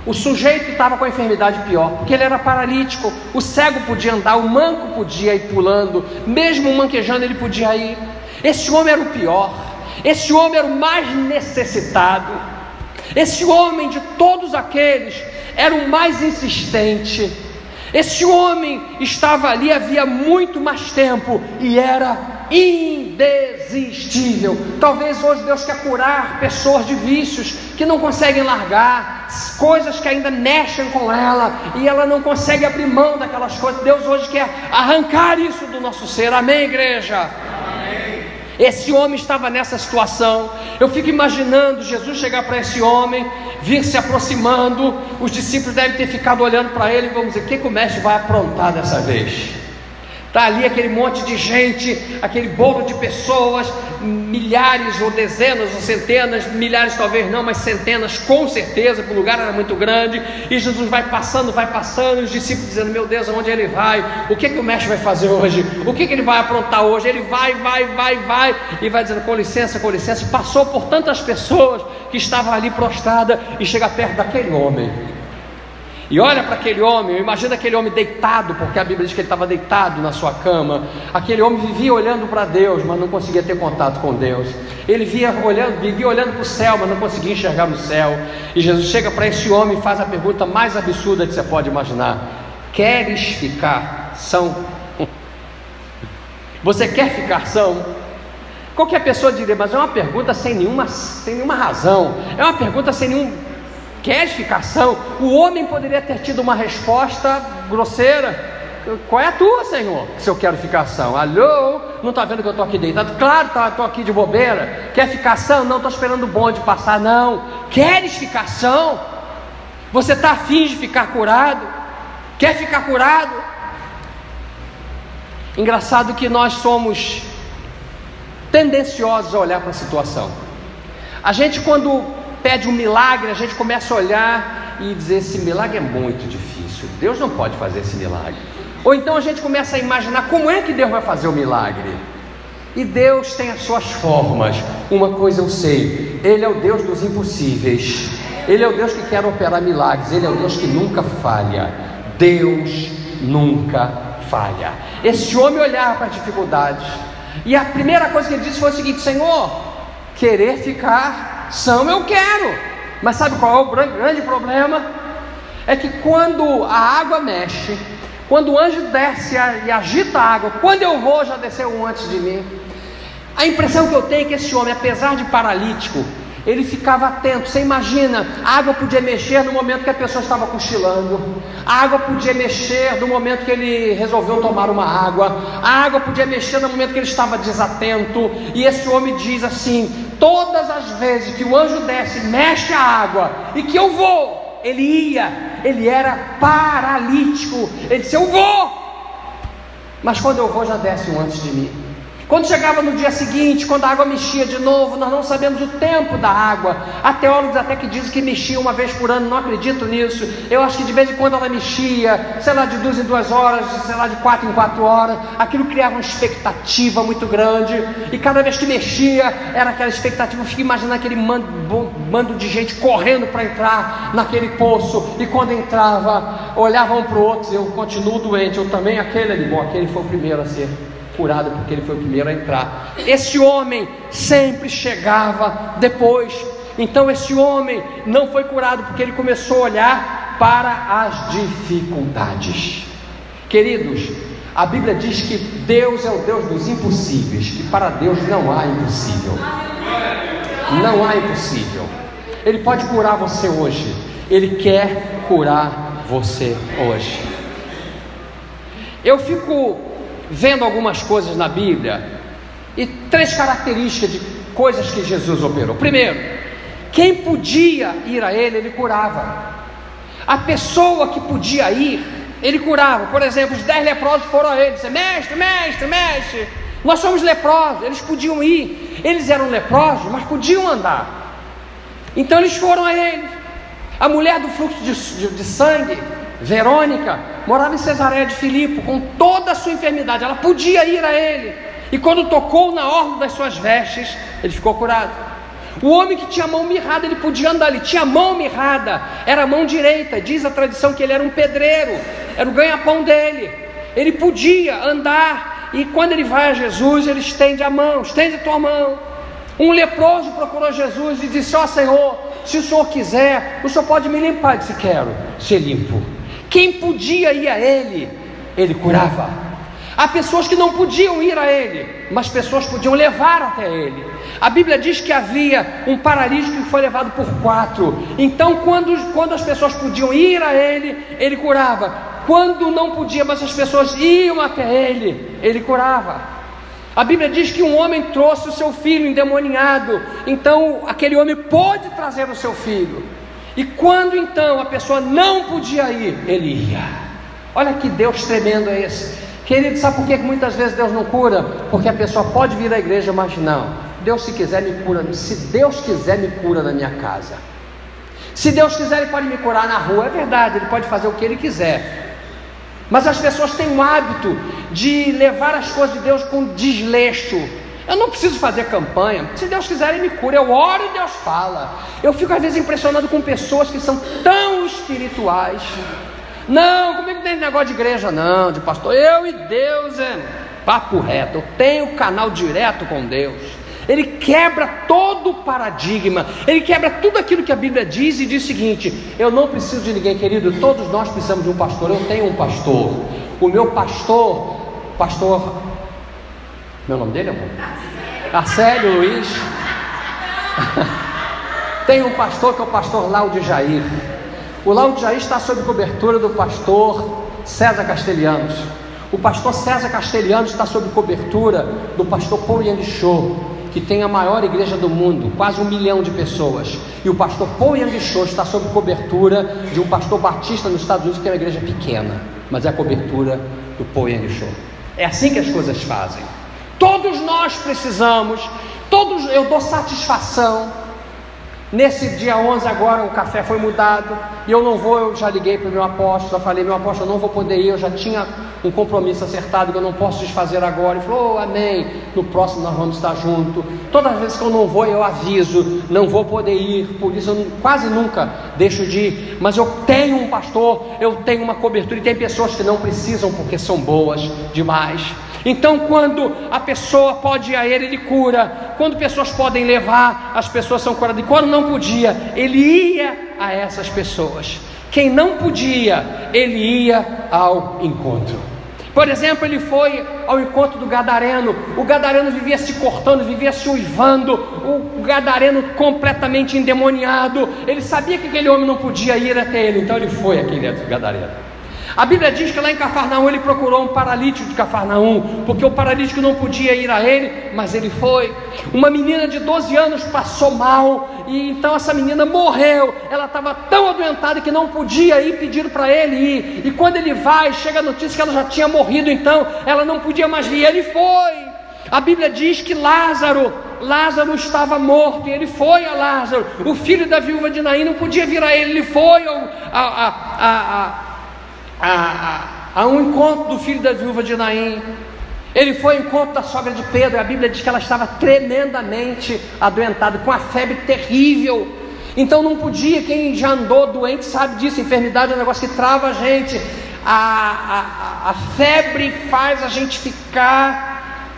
o sujeito que estava com a enfermidade pior, porque ele era paralítico. O cego podia andar, o manco podia ir pulando, mesmo manquejando ele podia ir. Esse homem era o pior, esse homem era o mais necessitado. Esse homem, de todos aqueles, era o mais insistente. Esse homem estava ali havia muito mais tempo e era indesistível. Talvez hoje Deus quer curar pessoas de vícios que não conseguem largar, coisas que ainda mexem com ela e ela não consegue abrir mão daquelas coisas. Deus hoje quer arrancar isso do nosso ser. Amém, igreja? Esse homem estava nessa situação. Eu fico imaginando Jesus chegar para esse homem, vir se aproximando. Os discípulos devem ter ficado olhando para ele e vamos dizer: o que o mestre vai aprontar dessa vez? Está ali aquele monte de gente, aquele bolo de pessoas, milhares ou dezenas ou centenas, milhares talvez não, mas centenas com certeza, porque o lugar era muito grande. E Jesus vai passando, e os discípulos dizendo: meu Deus, aonde ele vai? O que o mestre vai fazer hoje? O que ele vai aprontar hoje? Ele vai, e vai dizendo: com licença, passou por tantas pessoas que estavam ali prostradas e chega perto daquele homem. E olha para aquele homem, imagina aquele homem deitado, porque a Bíblia diz que ele estava deitado na sua cama. Aquele homem vivia olhando para Deus, mas não conseguia ter contato com Deus. Ele vivia olhando para o céu, mas não conseguia enxergar no céu. E Jesus chega para esse homem e faz a pergunta mais absurda que você pode imaginar: queres ficar são? Você quer ficar são? Qualquer pessoa diria: mas é uma pergunta sem nenhuma razão, é uma pergunta sem nenhum... Queres ficar são? O homem poderia ter tido uma resposta grosseira: qual é a tua, Senhor? Se eu quero ficar são. Alô? Não está vendo que eu estou aqui deitado? Claro, estou aqui de bobeira. Quer ficar são? Não, estou esperando o bonde passar. Não. Queres ficar são? Você está afim de ficar curado? Quer ficar curado? Engraçado que nós somos tendenciosos a olhar para a situação. A gente, quando pede um milagre, a gente começa a olhar e dizer: esse milagre é muito difícil, Deus não pode fazer esse milagre. Ou então a gente começa a imaginar como é que Deus vai fazer o milagre. E Deus tem as suas formas. Uma coisa eu sei: Ele é o Deus dos impossíveis, Ele é o Deus que quer operar milagres, Ele é o Deus que nunca falha. Deus nunca falha. Esse homem olhava para as dificuldades, e a primeira coisa que ele disse foi o seguinte: Senhor, querer ficar são eu quero, mas sabe qual é o grande problema? É que quando a água mexe, quando o anjo desce e agita a água, quando eu vou, já desceu um antes de mim. A impressão que eu tenho é que esse homem, apesar de paralítico, ele ficava atento. Você imagina, a água podia mexer no momento que a pessoa estava cochilando, a água podia mexer no momento que ele resolveu tomar uma água, a água podia mexer no momento que ele estava desatento. E esse homem diz assim: todas as vezes que o anjo desce, mexe a água, e que eu vou, ele ia. Ele era paralítico. Ele disse: eu vou, mas quando eu vou, já desce um antes de mim. Quando chegava no dia seguinte, quando a água mexia de novo, nós não sabemos o tempo da água. Há teólogos até que dizem que mexia uma vez por ano. Não acredito nisso. Eu acho que de vez em quando ela mexia, sei lá, de 2 em 2 horas, sei lá, de 4 em 4 horas. Aquilo criava uma expectativa muito grande, e cada vez que mexia, era aquela expectativa. Eu fico imaginando aquele bando de gente correndo para entrar naquele poço, e quando entrava, olhavam um para o outro: eu continuo doente, eu também. Aquele ali, bom, aquele foi o primeiro a ser curado, porque ele foi o primeiro a entrar. Esse homem sempre chegava depois. Então esse homem não foi curado porque ele começou a olhar para as dificuldades. Queridos, a Bíblia diz que Deus é o Deus dos impossíveis, que para Deus não há impossível. Não há impossível. Ele pode curar você hoje. Ele quer curar você hoje. Eu fico vendo algumas coisas na Bíblia, e 3 características de coisas que Jesus operou. Primeiro, quem podia ir a ele, ele curava. A pessoa que podia ir, ele curava. Por exemplo, os 10 leprosos foram a ele, disseram: mestre, nós somos leprosos. Eles podiam ir, eles eram leprosos, mas podiam andar. Então eles foram a ele. A mulher do fluxo de sangue, Verônica, morava em Cesareia de Filipe, com toda a sua enfermidade. Ela podia ir a ele, e quando tocou na orla das suas vestes, ele ficou curado. O homem que tinha a mão mirrada, ele podia andar, ele tinha a mão mirrada, era a mão direita. Diz a tradição que ele era um pedreiro, era o ganha-pão dele. Ele podia andar, e quando ele vai a Jesus, ele estende a mão: estende a tua mão. Um leproso procurou Jesus e disse: ó Senhor, se o senhor quiser, o senhor pode me limpar. Ele disse: quero ser limpo. Quem podia ir a ele, ele curava. Há pessoas que não podiam ir a ele, mas pessoas podiam levar até ele. A Bíblia diz que havia um paralítico que foi levado por 4. Então quando as pessoas podiam ir a ele, ele curava. Quando não podia, mas as pessoas iam até ele, ele curava. A Bíblia diz que um homem trouxe o seu filho endemoniado. Então aquele homem pôde trazer o seu filho. E quando então a pessoa não podia ir, ele ia. Olha que Deus tremendo é esse. Querido, sabe por que muitas vezes Deus não cura? Porque a pessoa pode vir à igreja, mas não. Deus, se quiser, me cura. Se Deus quiser, me cura na minha casa. Se Deus quiser, Ele pode me curar na rua. É verdade, Ele pode fazer o que Ele quiser. Mas as pessoas têm o hábito de levar as coisas de Deus com desleixo. Eu não preciso fazer campanha. Se Deus quiser, Ele me cura. Eu oro e Deus fala. Eu fico às vezes impressionado com pessoas que são tão espirituais. Não, como é que tem negócio de igreja? Não, de pastor. Eu e Deus é papo reto. Eu tenho canal direto com Deus. Ele quebra todo o paradigma. Ele quebra tudo aquilo que a Bíblia diz e diz o seguinte: eu não preciso de ninguém, querido. Todos nós precisamos de um pastor. Eu tenho um pastor. O meu pastor, meu nome dele, amor? Arcélio Luiz. Tem um pastor que é o pastor Laude Jair. O Laude Jair está sob cobertura do pastor César Castelhanos. O pastor César Castelhanos está sob cobertura do pastor Paul Yang Cho, que tem a maior igreja do mundo, quase 1 milhão de pessoas. E o pastor Paul Yang Cho está sob cobertura de um pastor batista nos Estados Unidos, que é uma igreja pequena, mas é a cobertura do Paul Yang Cho. É assim que as coisas fazem. Todos nós precisamos, eu dou satisfação. Nesse dia 11 agora o café foi mudado e eu não vou, eu já liguei para o meu apóstolo, já falei: meu apóstolo, eu não vou poder ir, eu já tinha um compromisso acertado que eu não posso desfazer agora. Ele falou: amém, no próximo nós vamos estar juntos. Todas as vezes que eu não vou, eu aviso: não vou poder ir, por isso eu quase nunca deixo de ir. Mas eu tenho um pastor, eu tenho uma cobertura, e tem pessoas que não precisam porque são boas demais. Então quando a pessoa pode ir a ele, ele cura. Quando pessoas podem levar, as pessoas são curadas. E quando não podia, ele ia a essas pessoas. Quem não podia, ele ia ao encontro. Por exemplo, ele foi ao encontro do gadareno. O gadareno vivia se cortando, vivia se uivando. O gadareno completamente endemoniado. Ele sabia que aquele homem não podia ir até ele, então ele foi àquele gadareno. A Bíblia diz que lá em Cafarnaum ele procurou um paralítico de Cafarnaum, porque o paralítico não podia ir a ele, mas ele foi. Uma menina de 12 anos passou mal, e então essa menina morreu. Ela estava tão adoentada que não podia ir, pediram para ele ir. E quando ele vai, chega a notícia que ela já tinha morrido, então ela não podia mais vir, ele foi. A Bíblia diz que Lázaro estava morto, e ele foi a Lázaro. O filho da viúva de Naim não podia vir a ele, ele foi a um encontro do filho da viúva de Naim. Ele foi ao encontro da sogra de Pedro. A Bíblia diz que ela estava tremendamente adoentada, com a febre terrível. Então não podia. Quem já andou doente sabe disso. Enfermidade é um negócio que trava a gente. A febre faz a gente ficar,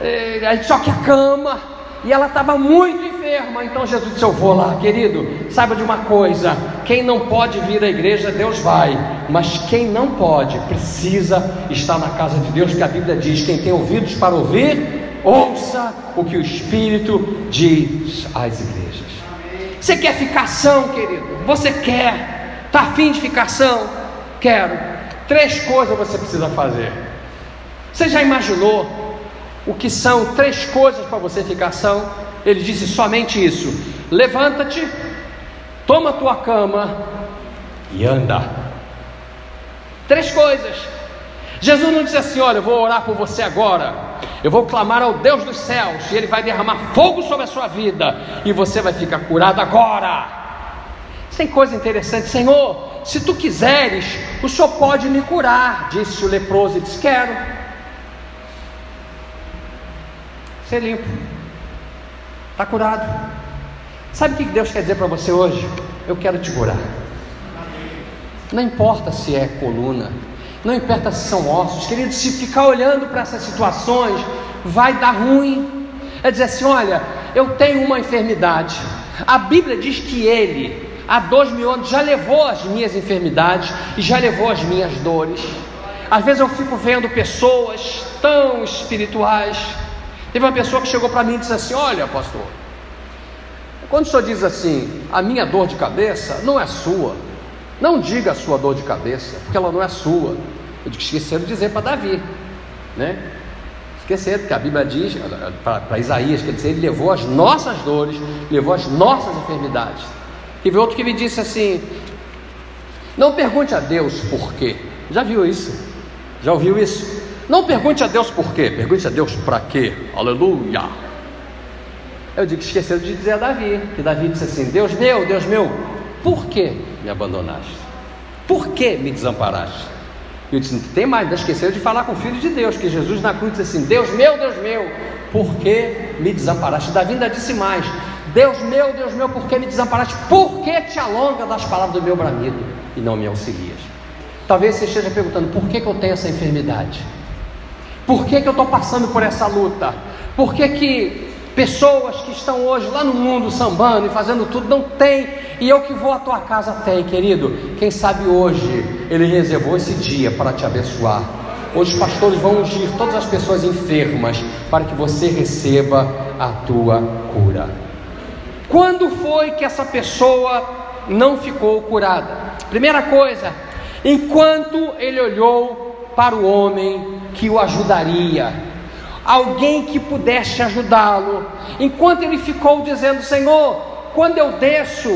a gente só quer a cama. E ela estava muito enferma. Então Jesus disse: eu vou lá, querido. Saiba de uma coisa: quem não pode vir à igreja, Deus vai. Mas quem não pode, precisa estar na casa de Deus, porque a Bíblia diz: quem tem ouvidos para ouvir, ouça o que o Espírito diz às igrejas. Você quer ficação, querido? Você quer? Está afim de ficação? Quero. 3 coisas você precisa fazer. Você já imaginou o que são 3 coisas para você ficação? Ele disse somente isso: levanta-te, toma a tua cama e anda. 3 coisas. Jesus não disse assim: olha, eu vou orar por você agora, eu vou clamar ao Deus dos céus, e Ele vai derramar fogo sobre a sua vida, e você vai ficar curado agora. Tem coisa interessante: Senhor, se tu quiseres, o Senhor pode me curar. Disse o leproso, e disse: quero ser limpo. Está curado. Sabe o que Deus quer dizer para você hoje? Eu quero te curar. Não importa se é coluna, não importa se são ossos, querido. Se ficar olhando para essas situações, vai dar ruim. É dizer assim: olha, eu tenho uma enfermidade. A Bíblia diz que Ele há 2000 anos já levou as minhas enfermidades e já levou as minhas dores. Às vezes eu fico vendo pessoas tão espirituais. Teve uma pessoa que chegou para mim e disse assim: olha, pastor, quando o senhor diz assim, a minha dor de cabeça não é sua, não diga a sua dor de cabeça, porque ela não é sua. Eu digo: esqueceram de dizer para Davi, né? Esqueceram, porque a Bíblia diz para Isaías, quer dizer, ele levou as nossas dores, levou as nossas enfermidades. E veio outro que me disse assim: não pergunte a Deus por quê. Já viu isso? Já ouviu isso? Não pergunte a Deus por quê, pergunte a Deus para quê. Aleluia. Eu digo: esqueceram de dizer a Davi, que Davi disse assim: Deus meu, por que me abandonaste? Por que me desamparaste? Eu disse: tem mais, não esqueceram de falar com o Filho de Deus, que Jesus na cruz disse assim: Deus meu, por que me desamparaste? Davi ainda disse mais: Deus meu, por que me desamparaste? Por que te alonga das palavras do meu bramido e não me auxilias? Talvez você esteja perguntando: por que eu tenho essa enfermidade? Por que eu estou passando por essa luta? Por que pessoas que estão hoje lá no mundo sambando e fazendo tudo não têm, e eu que vou à tua casa tem? Querido, quem sabe hoje Ele reservou esse dia para te abençoar. Hoje os pastores vão ungir todas as pessoas enfermas para que você receba a tua cura. Quando foi que essa pessoa não ficou curada? Primeira coisa, enquanto ele olhou para o homem que o ajudaria, alguém que pudesse ajudá-lo, enquanto ele ficou dizendo: Senhor, quando eu desço,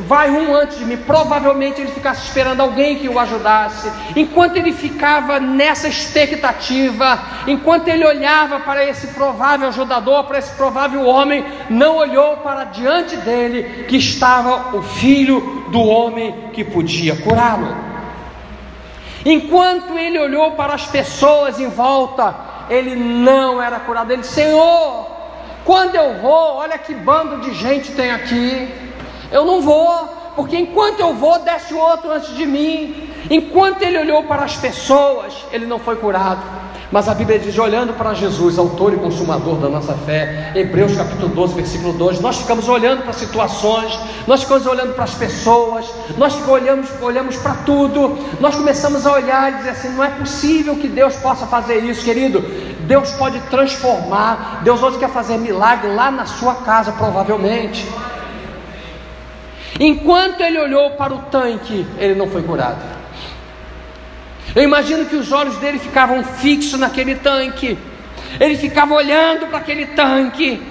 vai um antes de mim. Provavelmente ele ficasse esperando alguém que o ajudasse. Enquanto ele ficava nessa expectativa, enquanto ele olhava para esse provável ajudador, para esse provável homem, não olhou para diante dele que estava o Filho do homem que podia curá-lo. Enquanto ele olhou para as pessoas em volta, ele não era curado. Ele disse: Senhor, quando eu vou, olha que bando de gente tem aqui, eu não vou, porque enquanto eu vou, desce outro antes de mim. Enquanto ele olhou para as pessoas, ele não foi curado. Mas a Bíblia diz, olhando para Jesus, autor e consumador da nossa fé, Hebreus capítulo 12, versículo 2, nós ficamos olhando para situações, nós ficamos olhando para as pessoas, nós olhamos para tudo, nós começamos a olhar e dizer assim: não é possível que Deus possa fazer isso. Querido, Deus pode transformar. Deus hoje quer fazer milagre lá na sua casa, provavelmente. Enquanto ele olhou para o tanque, ele não foi curado. Eu imagino que os olhos dele ficavam fixos naquele tanque. Ele ficava olhando para aquele tanque.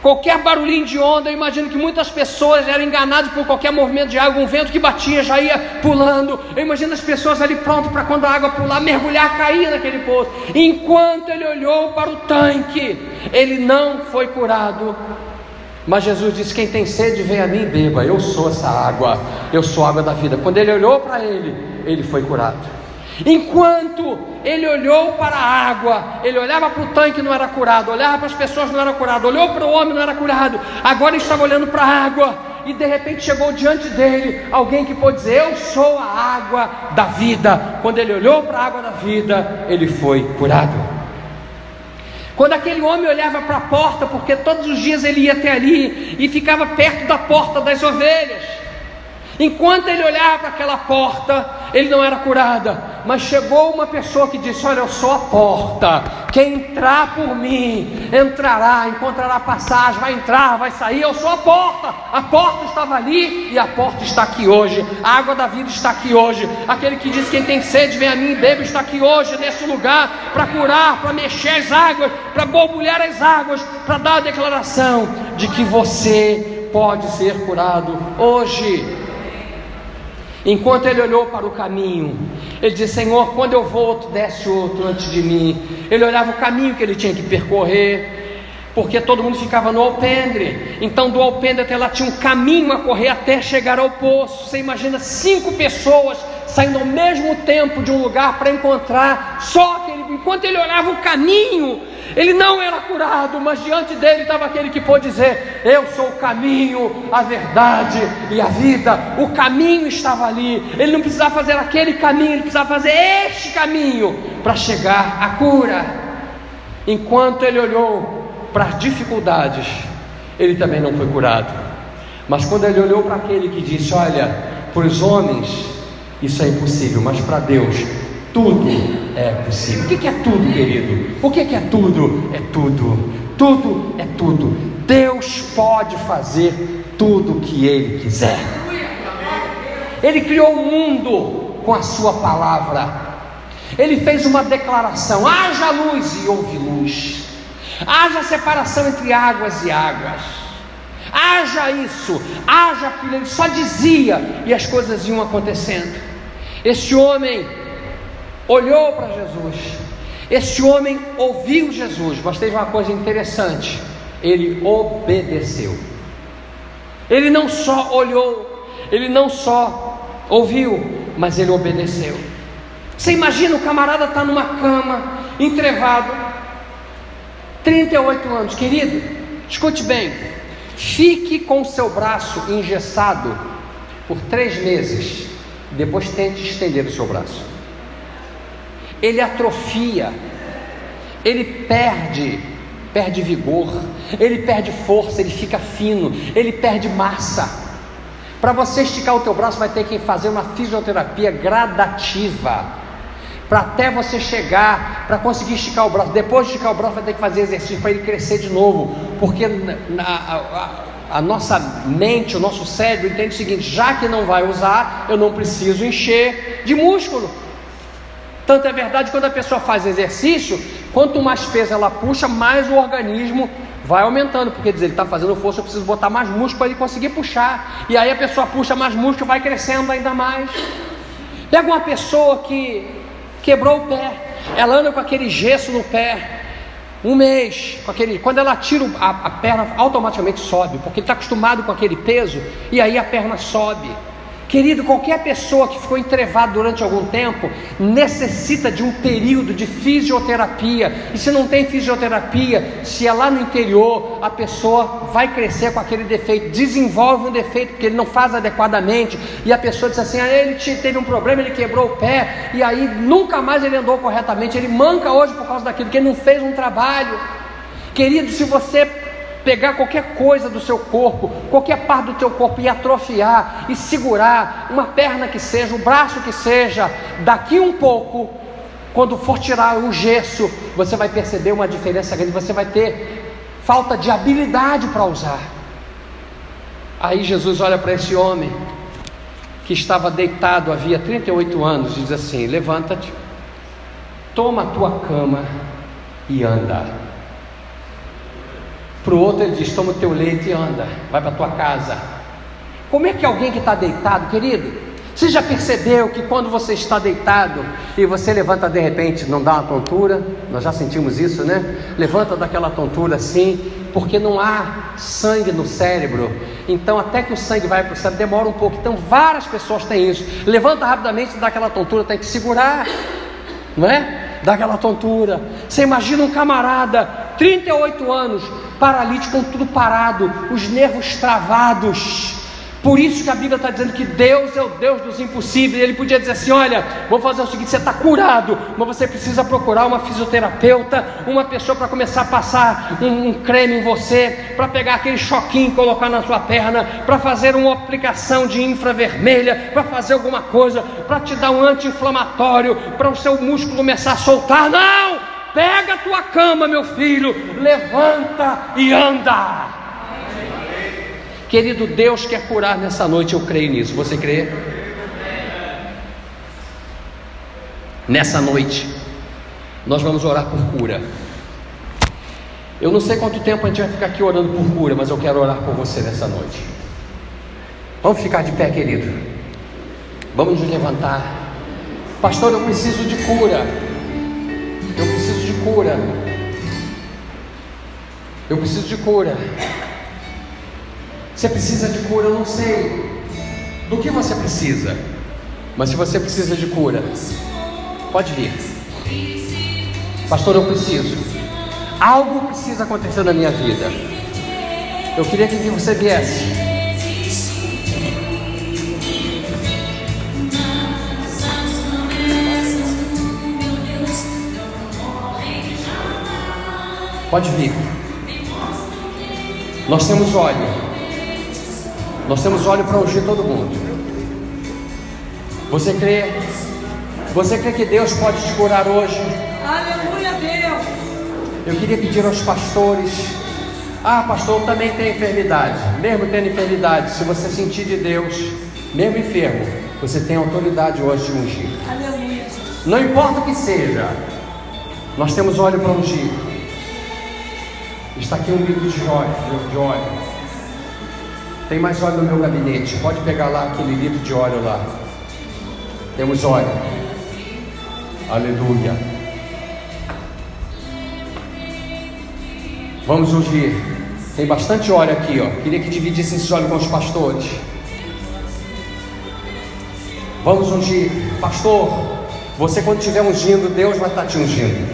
Qualquer barulhinho de onda, eu imagino que muitas pessoas eram enganadas por qualquer movimento de água. Um vento que batia, já ia pulando. Eu imagino as pessoas ali prontas para, quando a água pular, mergulhar, cair naquele poço. Enquanto ele olhou para o tanque, ele não foi curado. Mas Jesus disse: quem tem sede, vem a mim e beba. Eu sou essa água, eu sou a água da vida. Quando ele olhou para ele foi curado. Enquanto ele olhou para a água, ele olhava para o tanque, não era curado. Olhava para as pessoas, não era curado. Olhou para o homem, não era curado. Agora ele estava olhando para a água, e de repente chegou diante dele alguém que pôde dizer: eu sou a água da vida. Quando ele olhou para a água da vida, ele foi curado. Quando aquele homem olhava para a porta, porque todos os dias ele ia até ali e ficava perto da porta das ovelhas, enquanto ele olhava para aquela porta, ele não era curado. Mas chegou uma pessoa que disse: olha, eu sou a porta, quem entrar por mim, entrará, encontrará passagem, vai entrar, vai sair. Eu sou a porta estava ali e a porta está aqui hoje. A água da vida está aqui hoje. Aquele que diz: quem tem sede, vem a mim e beba, está aqui hoje, nesse lugar, para curar, para mexer as águas, para borbulhar as águas, para dar a declaração de que você pode ser curado hoje. Enquanto ele olhou para o caminho, ele disse: Senhor, quando eu vou, desce outro antes de mim. Ele olhava o caminho que ele tinha que percorrer, porque todo mundo ficava no alpendre. Então do alpendre até lá tinha um caminho a correr até chegar ao poço. Você imagina 5 pessoas saindo ao mesmo tempo de um lugar para encontrar só aquele. Enquanto ele olhava o caminho, ele não era curado, mas diante dele estava aquele que pôde dizer: eu sou o caminho, a verdade e a vida. O caminho estava ali. Ele não precisava fazer aquele caminho, ele precisava fazer este caminho para chegar à cura. Enquanto ele olhou para as dificuldades, ele também não foi curado. Mas quando ele olhou para aquele que disse: olha, para os homens isso é impossível, mas para Deus tudo é possível. O que é tudo, querido? O que é tudo? É tudo. Tudo é tudo. Deus pode fazer tudo o que Ele quiser. Ele criou o mundo com a sua palavra. Ele fez uma declaração: haja luz, e houve luz. Haja separação entre águas e águas. Haja isso, haja aquilo. Ele só dizia e as coisas iam acontecendo. Esse homem olhou para Jesus. Esse homem ouviu Jesus, mas teve uma coisa interessante: ele obedeceu. Ele não só olhou, ele não só ouviu, mas ele obedeceu. Você imagina, o camarada está numa cama, entrevado, 38 anos. Querido, escute bem, fique com o seu braço engessado por 3 meses, depois tente estender o seu braço. Ele atrofia, ele perde vigor, ele perde força, ele fica fino, ele perde massa. Para você esticar o teu braço, vai ter que fazer uma fisioterapia gradativa, para até você chegar, para conseguir esticar o braço. Depois de esticar o braço, vai ter que fazer exercício para ele crescer de novo, porque a nossa mente, o nosso cérebro entende o seguinte: já que não vai usar, eu não preciso encher de músculo. Tanto é verdade, quando a pessoa faz exercício, quanto mais peso ela puxa, mais o organismo vai aumentando, porque diz, ele está fazendo força, eu preciso botar mais músculo para ele conseguir puxar. E aí a pessoa puxa mais músculo, vai crescendo ainda mais. Pega uma pessoa que quebrou o pé, ela anda com aquele gesso no pé, 1 mês, quando ela tira a perna, automaticamente sobe, porque ele está acostumado com aquele peso, e aí a perna sobe. Querido, qualquer pessoa que ficou entrevada durante algum tempo necessita de um período de fisioterapia. E se não tem fisioterapia, se é lá no interior, a pessoa vai crescer com aquele defeito, desenvolve um defeito porque ele não faz adequadamente, e a pessoa diz assim: ele teve um problema, ele quebrou o pé, e aí nunca mais ele andou corretamente, ele manca hoje por causa daquilo, porque ele não fez um trabalho. Querido, se você pegar qualquer coisa do seu corpo, qualquer parte do teu corpo, e atrofiar, e segurar, uma perna que seja, o braço que seja, daqui um pouco, quando for tirar o gesso, você vai perceber uma diferença grande, você vai ter falta de habilidade para usar. Aí Jesus olha para esse homem, que estava deitado havia 38 anos, e diz assim: levanta-te, toma a tua cama e anda. Para o outro ele diz: toma o teu leite e anda, vai para a tua casa. Como é que alguém que está deitado, querido, você já percebeu que quando você está deitado e você levanta de repente, não dá uma tontura? Nós já sentimos isso, né? Levanta daquela tontura assim, porque não há sangue no cérebro. Então até que o sangue vai para o cérebro demora um pouco. Então várias pessoas têm isso. Levanta rapidamente, dá aquela tontura, tem que segurar, não é? Dá aquela tontura. Você imagina um camarada, 38 anos, paralítico, com tudo parado, os nervos travados. Por isso que a Bíblia está dizendo que Deus é o Deus dos impossíveis. Ele podia dizer assim: olha, vamos fazer o seguinte, você está curado, mas você precisa procurar uma fisioterapeuta, uma pessoa para começar a passar um creme em você, para pegar aquele choquinho e colocar na sua perna, para fazer uma aplicação de infravermelha, para fazer alguma coisa, para te dar um anti-inflamatório, para o seu músculo começar a soltar. Não! Pega a tua cama, meu filho, levanta e anda. Querido, Deus quer curar nessa noite, eu creio nisso. Você crê? Nessa noite nós vamos orar por cura. Eu não sei quanto tempo a gente vai ficar aqui orando por cura, mas eu quero orar por você nessa noite. Vamos ficar de pé, querido. Vamos nos levantar. Pastor, eu preciso de cura. Eu preciso de cura. Eu preciso de cura. Você precisa de cura, eu não sei do que você precisa, mas se você precisa de cura, pode vir. Pastor, eu preciso. Algo precisa acontecer na minha vida. Eu queria que você viesse. Pode vir. Nós temos óleo. Nós temos óleo para ungir todo mundo. Você crê? Você crê que Deus pode te curar hoje? Aleluia, Deus. Eu queria pedir aos pastores. Ah, pastor, eu também tenho enfermidade. Mesmo tendo enfermidade, se você sentir de Deus, mesmo enfermo, você tem autoridade hoje de ungir. Aleluia. Não importa o que seja, nós temos óleo para ungir. Está aqui um litro de óleo. Tem mais óleo no meu gabinete. Pode pegar lá aquele litro de óleo lá. Temos óleo. Aleluia. Vamos ungir. Tem bastante óleo aqui, ó. Queria que dividisse esse óleo com os pastores. Vamos ungir. Pastor, você quando estiver ungindo, Deus vai estar te ungindo.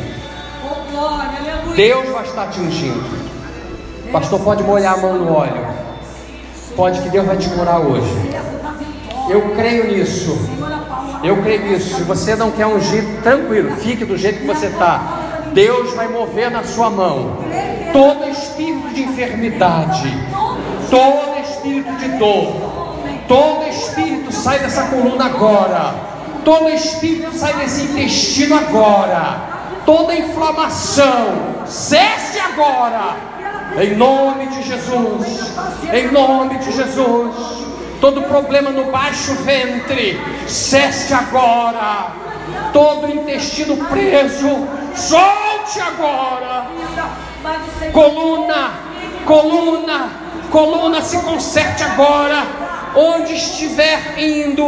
Oh, glória, aleluia. Deus vai estar te ungindo. Pastor, pode molhar a mão no óleo. Pode, que Deus vai te curar hoje. Eu creio nisso. Eu creio nisso. Se você não quer ungir, tranquilo, fique do jeito que você está. Deus vai mover na sua mão todo espírito de enfermidade, todo espírito de dor, todo espírito sai dessa coluna agora, todo espírito sai desse intestino agora, toda inflamação cesse agora, em nome de Jesus, em nome de Jesus. Todo problema no baixo ventre cesse agora, todo intestino preso solte agora. Coluna se conserte agora. Onde estiver indo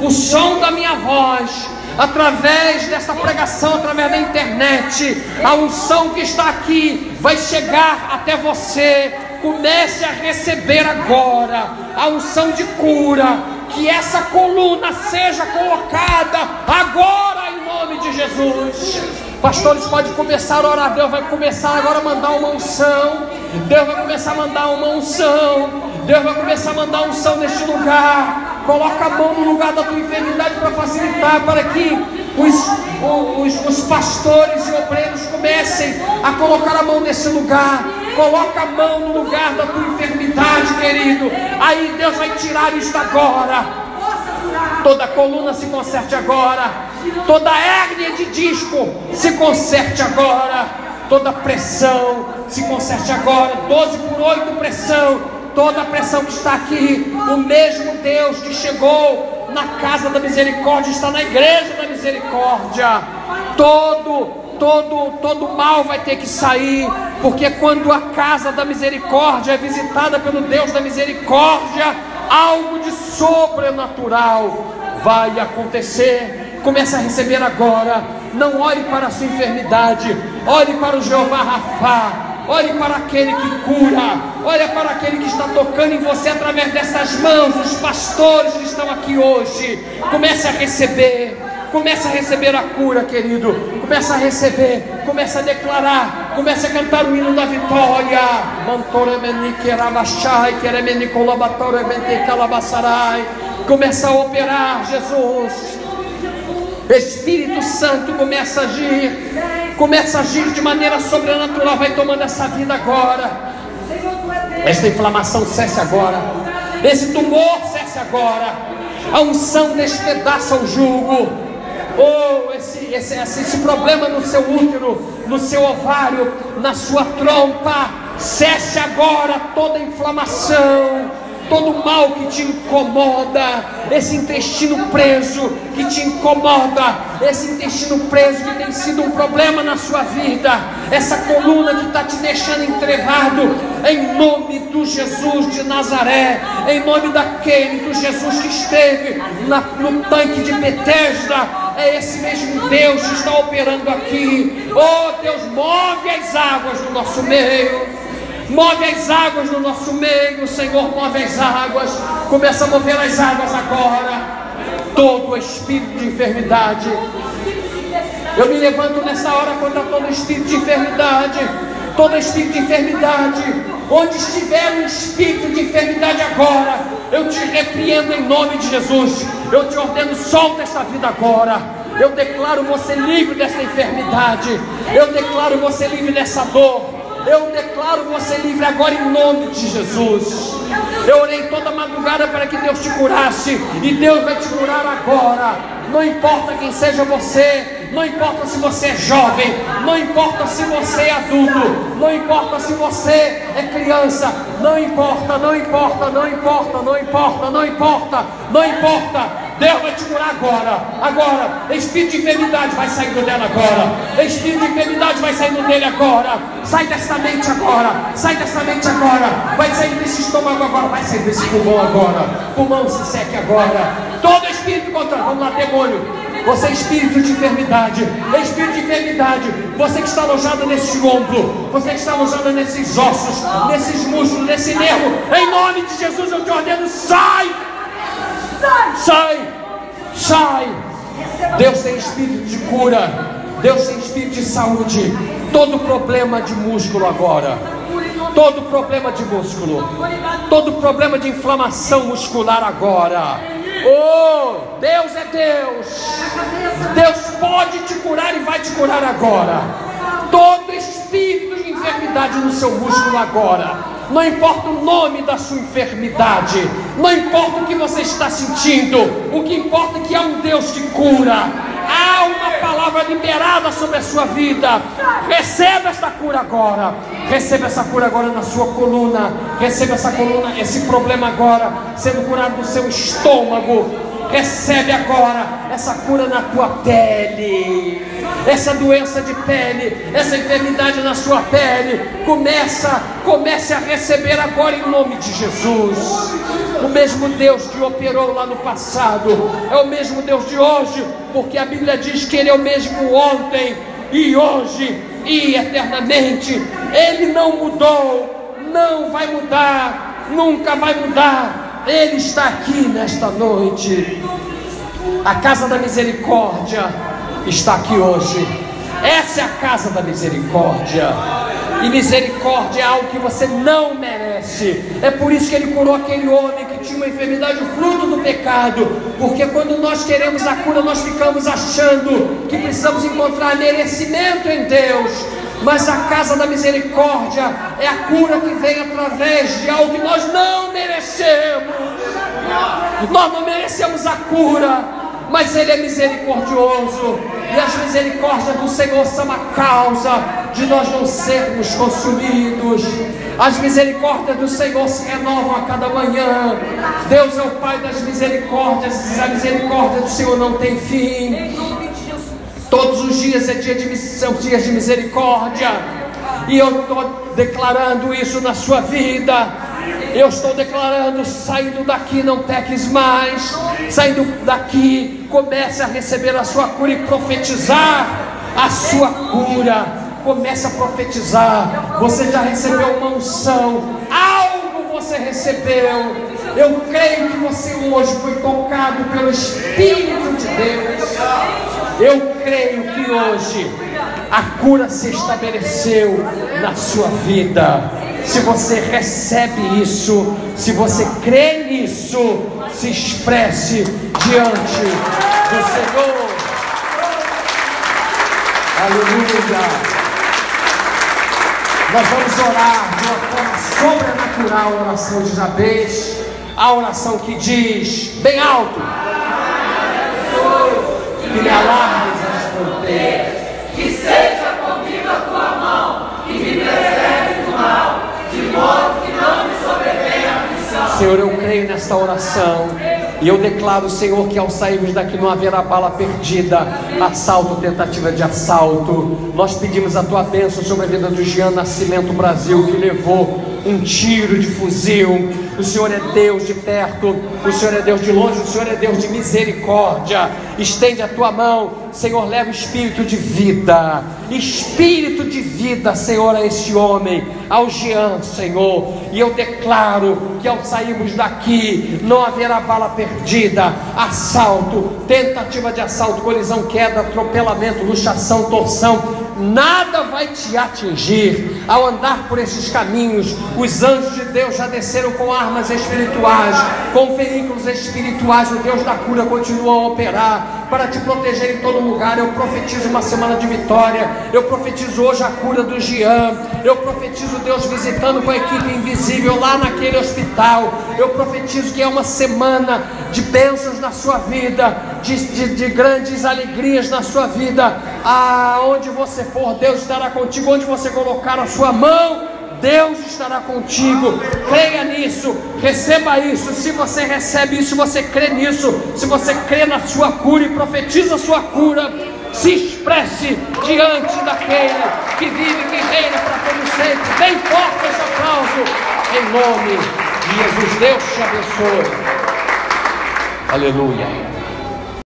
o som da minha voz, através desta pregação, através da internet, a unção que está aqui vai chegar até você. Comece a receber agora a unção de cura. Que essa coluna seja colocada agora em nome de Jesus. Pastores, pode começar a orar. Deus vai começar agora a mandar uma unção. Deus vai começar a mandar uma unção. Deus vai começar a mandar unção neste lugar. Coloca a mão no lugar da tua enfermidade para facilitar, para que os pastores e obreiros comecem a colocar a mão nesse lugar. Coloca a mão no lugar da tua enfermidade, querido. Aí Deus vai tirar isto agora. Toda coluna se conserte agora. Toda hérnia de disco se conserte agora. Toda pressão se conserte agora. 12/8 pressão. Toda a pressão que está aqui, o mesmo Deus que chegou na casa da misericórdia está na igreja da misericórdia. Todo mal vai ter que sair, porque quando a casa da misericórdia é visitada pelo Deus da misericórdia, algo de sobrenatural vai acontecer. Comece a receber agora. Não olhe para a sua enfermidade, olhe para o Jeová Rafá. Olhe para aquele que cura. Olhe para aquele que está tocando em você através dessas mãos. Os pastores que estão aqui hoje. Comece a receber. Comece a receber a cura, querido. Comece a receber. Comece a declarar. Comece a cantar o hino da vitória. Comece a operar, Jesus. Espírito Santo, começa a agir. Começa a agir de maneira sobrenatural. Vai tomando essa vida agora. Esta inflamação cesse agora. Esse tumor cesse agora. A unção despedaça o jugo. Esse problema no seu útero, no seu ovário, na sua trompa, cesse agora toda inflamação, todo mal que te incomoda, esse intestino preso que te incomoda, esse intestino preso que tem sido um problema na sua vida, essa coluna que está te deixando entrevado, em nome do Jesus de Nazaré, em nome daquele do Jesus que esteve no tanque de Betesda. É esse mesmo Deus que está operando aqui. Oh Deus, move as águas no nosso meio. Move as águas no nosso meio, Senhor, move as águas. Começa a mover as águas agora. Todo espírito de enfermidade, eu me levanto nessa hora contra todo espírito de enfermidade. Todo espírito de enfermidade, onde estiver um espírito de enfermidade agora, eu te repreendo em nome de Jesus. Eu te ordeno, solta essa vida agora. Eu declaro você livre dessa enfermidade. Eu declaro você livre dessa dor. Eu declaro você livre agora em nome de Jesus. Eu orei toda madrugada para que Deus te curasse, e Deus vai te curar agora. Não importa quem seja você, não importa se você é jovem, não importa se você é adulto, não importa se você é criança, não importa, não importa, não importa, não importa, não importa, não importa. Deus vai te curar agora. Espírito de enfermidade vai saindo dela agora. Espírito de enfermidade vai saindo dele agora. Sai dessa mente agora. Sai dessa mente agora. Vai sair desse estômago agora. Vai sair desse pulmão agora. Pulmão se seque agora. Todo espírito contrário. Vamos lá, demônio. Você é espírito de enfermidade. Espírito de enfermidade. Você que está alojado nesse ombro. Você que está alojado nesses ossos, nesses músculos, nesse nervo. Em nome de Jesus eu te ordeno, sai! Sai! Sai! Deus tem espírito de cura. Deus tem espírito de saúde. Todo problema de músculo agora, todo problema de músculo, todo problema de inflamação muscular agora. Oh, Deus é Deus. Deus pode te curar e vai te curar agora. Todo espírito de enfermidade no seu músculo agora. Não importa o nome da sua enfermidade, não importa o que você está sentindo, o que importa é que há um Deus que cura. Há uma palavra liberada sobre a sua vida. Receba essa cura agora. Receba essa cura agora na sua coluna. Receba essa coluna, esse problema agora sendo curado no seu estômago. Recebe agora essa cura na tua pele. Essa doença de pele, essa enfermidade na sua pele, comece a receber agora em nome de Jesus. O mesmo Deus que operou lá no passado é o mesmo Deus de hoje, porque a Bíblia diz que Ele é o mesmo ontem e hoje e eternamente. Ele não mudou, não vai mudar, nunca vai mudar. Ele está aqui nesta noite. A casa da misericórdia está aqui hoje. Essa é a casa da misericórdia. E misericórdia é algo que você não merece. É por isso que Ele curou aquele homem que tinha uma enfermidade, o fruto do pecado. Porque quando nós queremos a cura, nós ficamos achando que precisamos encontrar merecimento em Deus. Mas a casa da misericórdia é a cura que vem através de algo que nós não merecemos. Nós não merecemos a cura, mas Ele é misericordioso. E as misericórdias do Senhor são a causa de nós não sermos consumidos. As misericórdias do Senhor se renovam a cada manhã. Deus é o Pai das misericórdias. A misericórdia do Senhor não tem fim. Todos os dias são dias de misericórdia. E eu estou declarando isso na sua vida. Eu estou declarando, saindo daqui não peques mais. Saindo daqui, comece a receber a sua cura e profetizar a sua cura. Comece a profetizar. Você já recebeu uma unção, algo você recebeu. Eu creio que você hoje foi tocado pelo Espírito de Deus. Eu creio que hoje a cura se estabeleceu na sua vida. Se você recebe isso, se você crê nisso, se expresse diante do Senhor. Aleluia. Nós vamos orar de uma forma sobrenatural a oração de Jabez, a oração que diz bem alto: que me alargues as fronteiras, que seja comigo a tua mão, e me preserve do mal, de modo que não me sobrevenha aflição. Senhor, eu creio nesta oração. E eu declaro, Senhor, que ao sairmos daqui não haverá bala perdida, assalto, tentativa de assalto. Nós pedimos a tua bênção sobre a vida do Jean Nascimento Brasil, que levou um tiro de fuzil. O Senhor é Deus de perto, o Senhor é Deus de longe, o Senhor é Deus de misericórdia. Estende a tua mão, Senhor, leva espírito de vida, Senhor, a este homem, ao Jean, Senhor. E eu declaro que ao sairmos daqui não haverá bala perdida, assalto, tentativa de assalto, colisão, queda, atropelamento, luxação, torção. Nada vai te atingir. Ao andar por esses caminhos, os anjos de Deus já desceram com armas espirituais, com veículos espirituais. O Deus da cura continua a operar. para te proteger em todo lugar. Eu profetizo uma semana de vitória. Eu profetizo hoje a cura do Jean. Eu profetizo Deus visitando com a equipe invisível lá naquele hospital. Eu profetizo que é uma semana de bênçãos na sua vida, de grandes alegrias na sua vida. Aonde você for, Deus estará contigo. Onde você colocar a sua mão, Deus estará contigo. Creia nisso, receba isso. Se você recebe isso, você crê nisso, se você crê na sua cura e profetiza a sua cura, se expresse diante daquele que vive, que reina para todo sempre. Bem forte esse aplauso, em nome de Jesus. Deus te abençoe. Aleluia.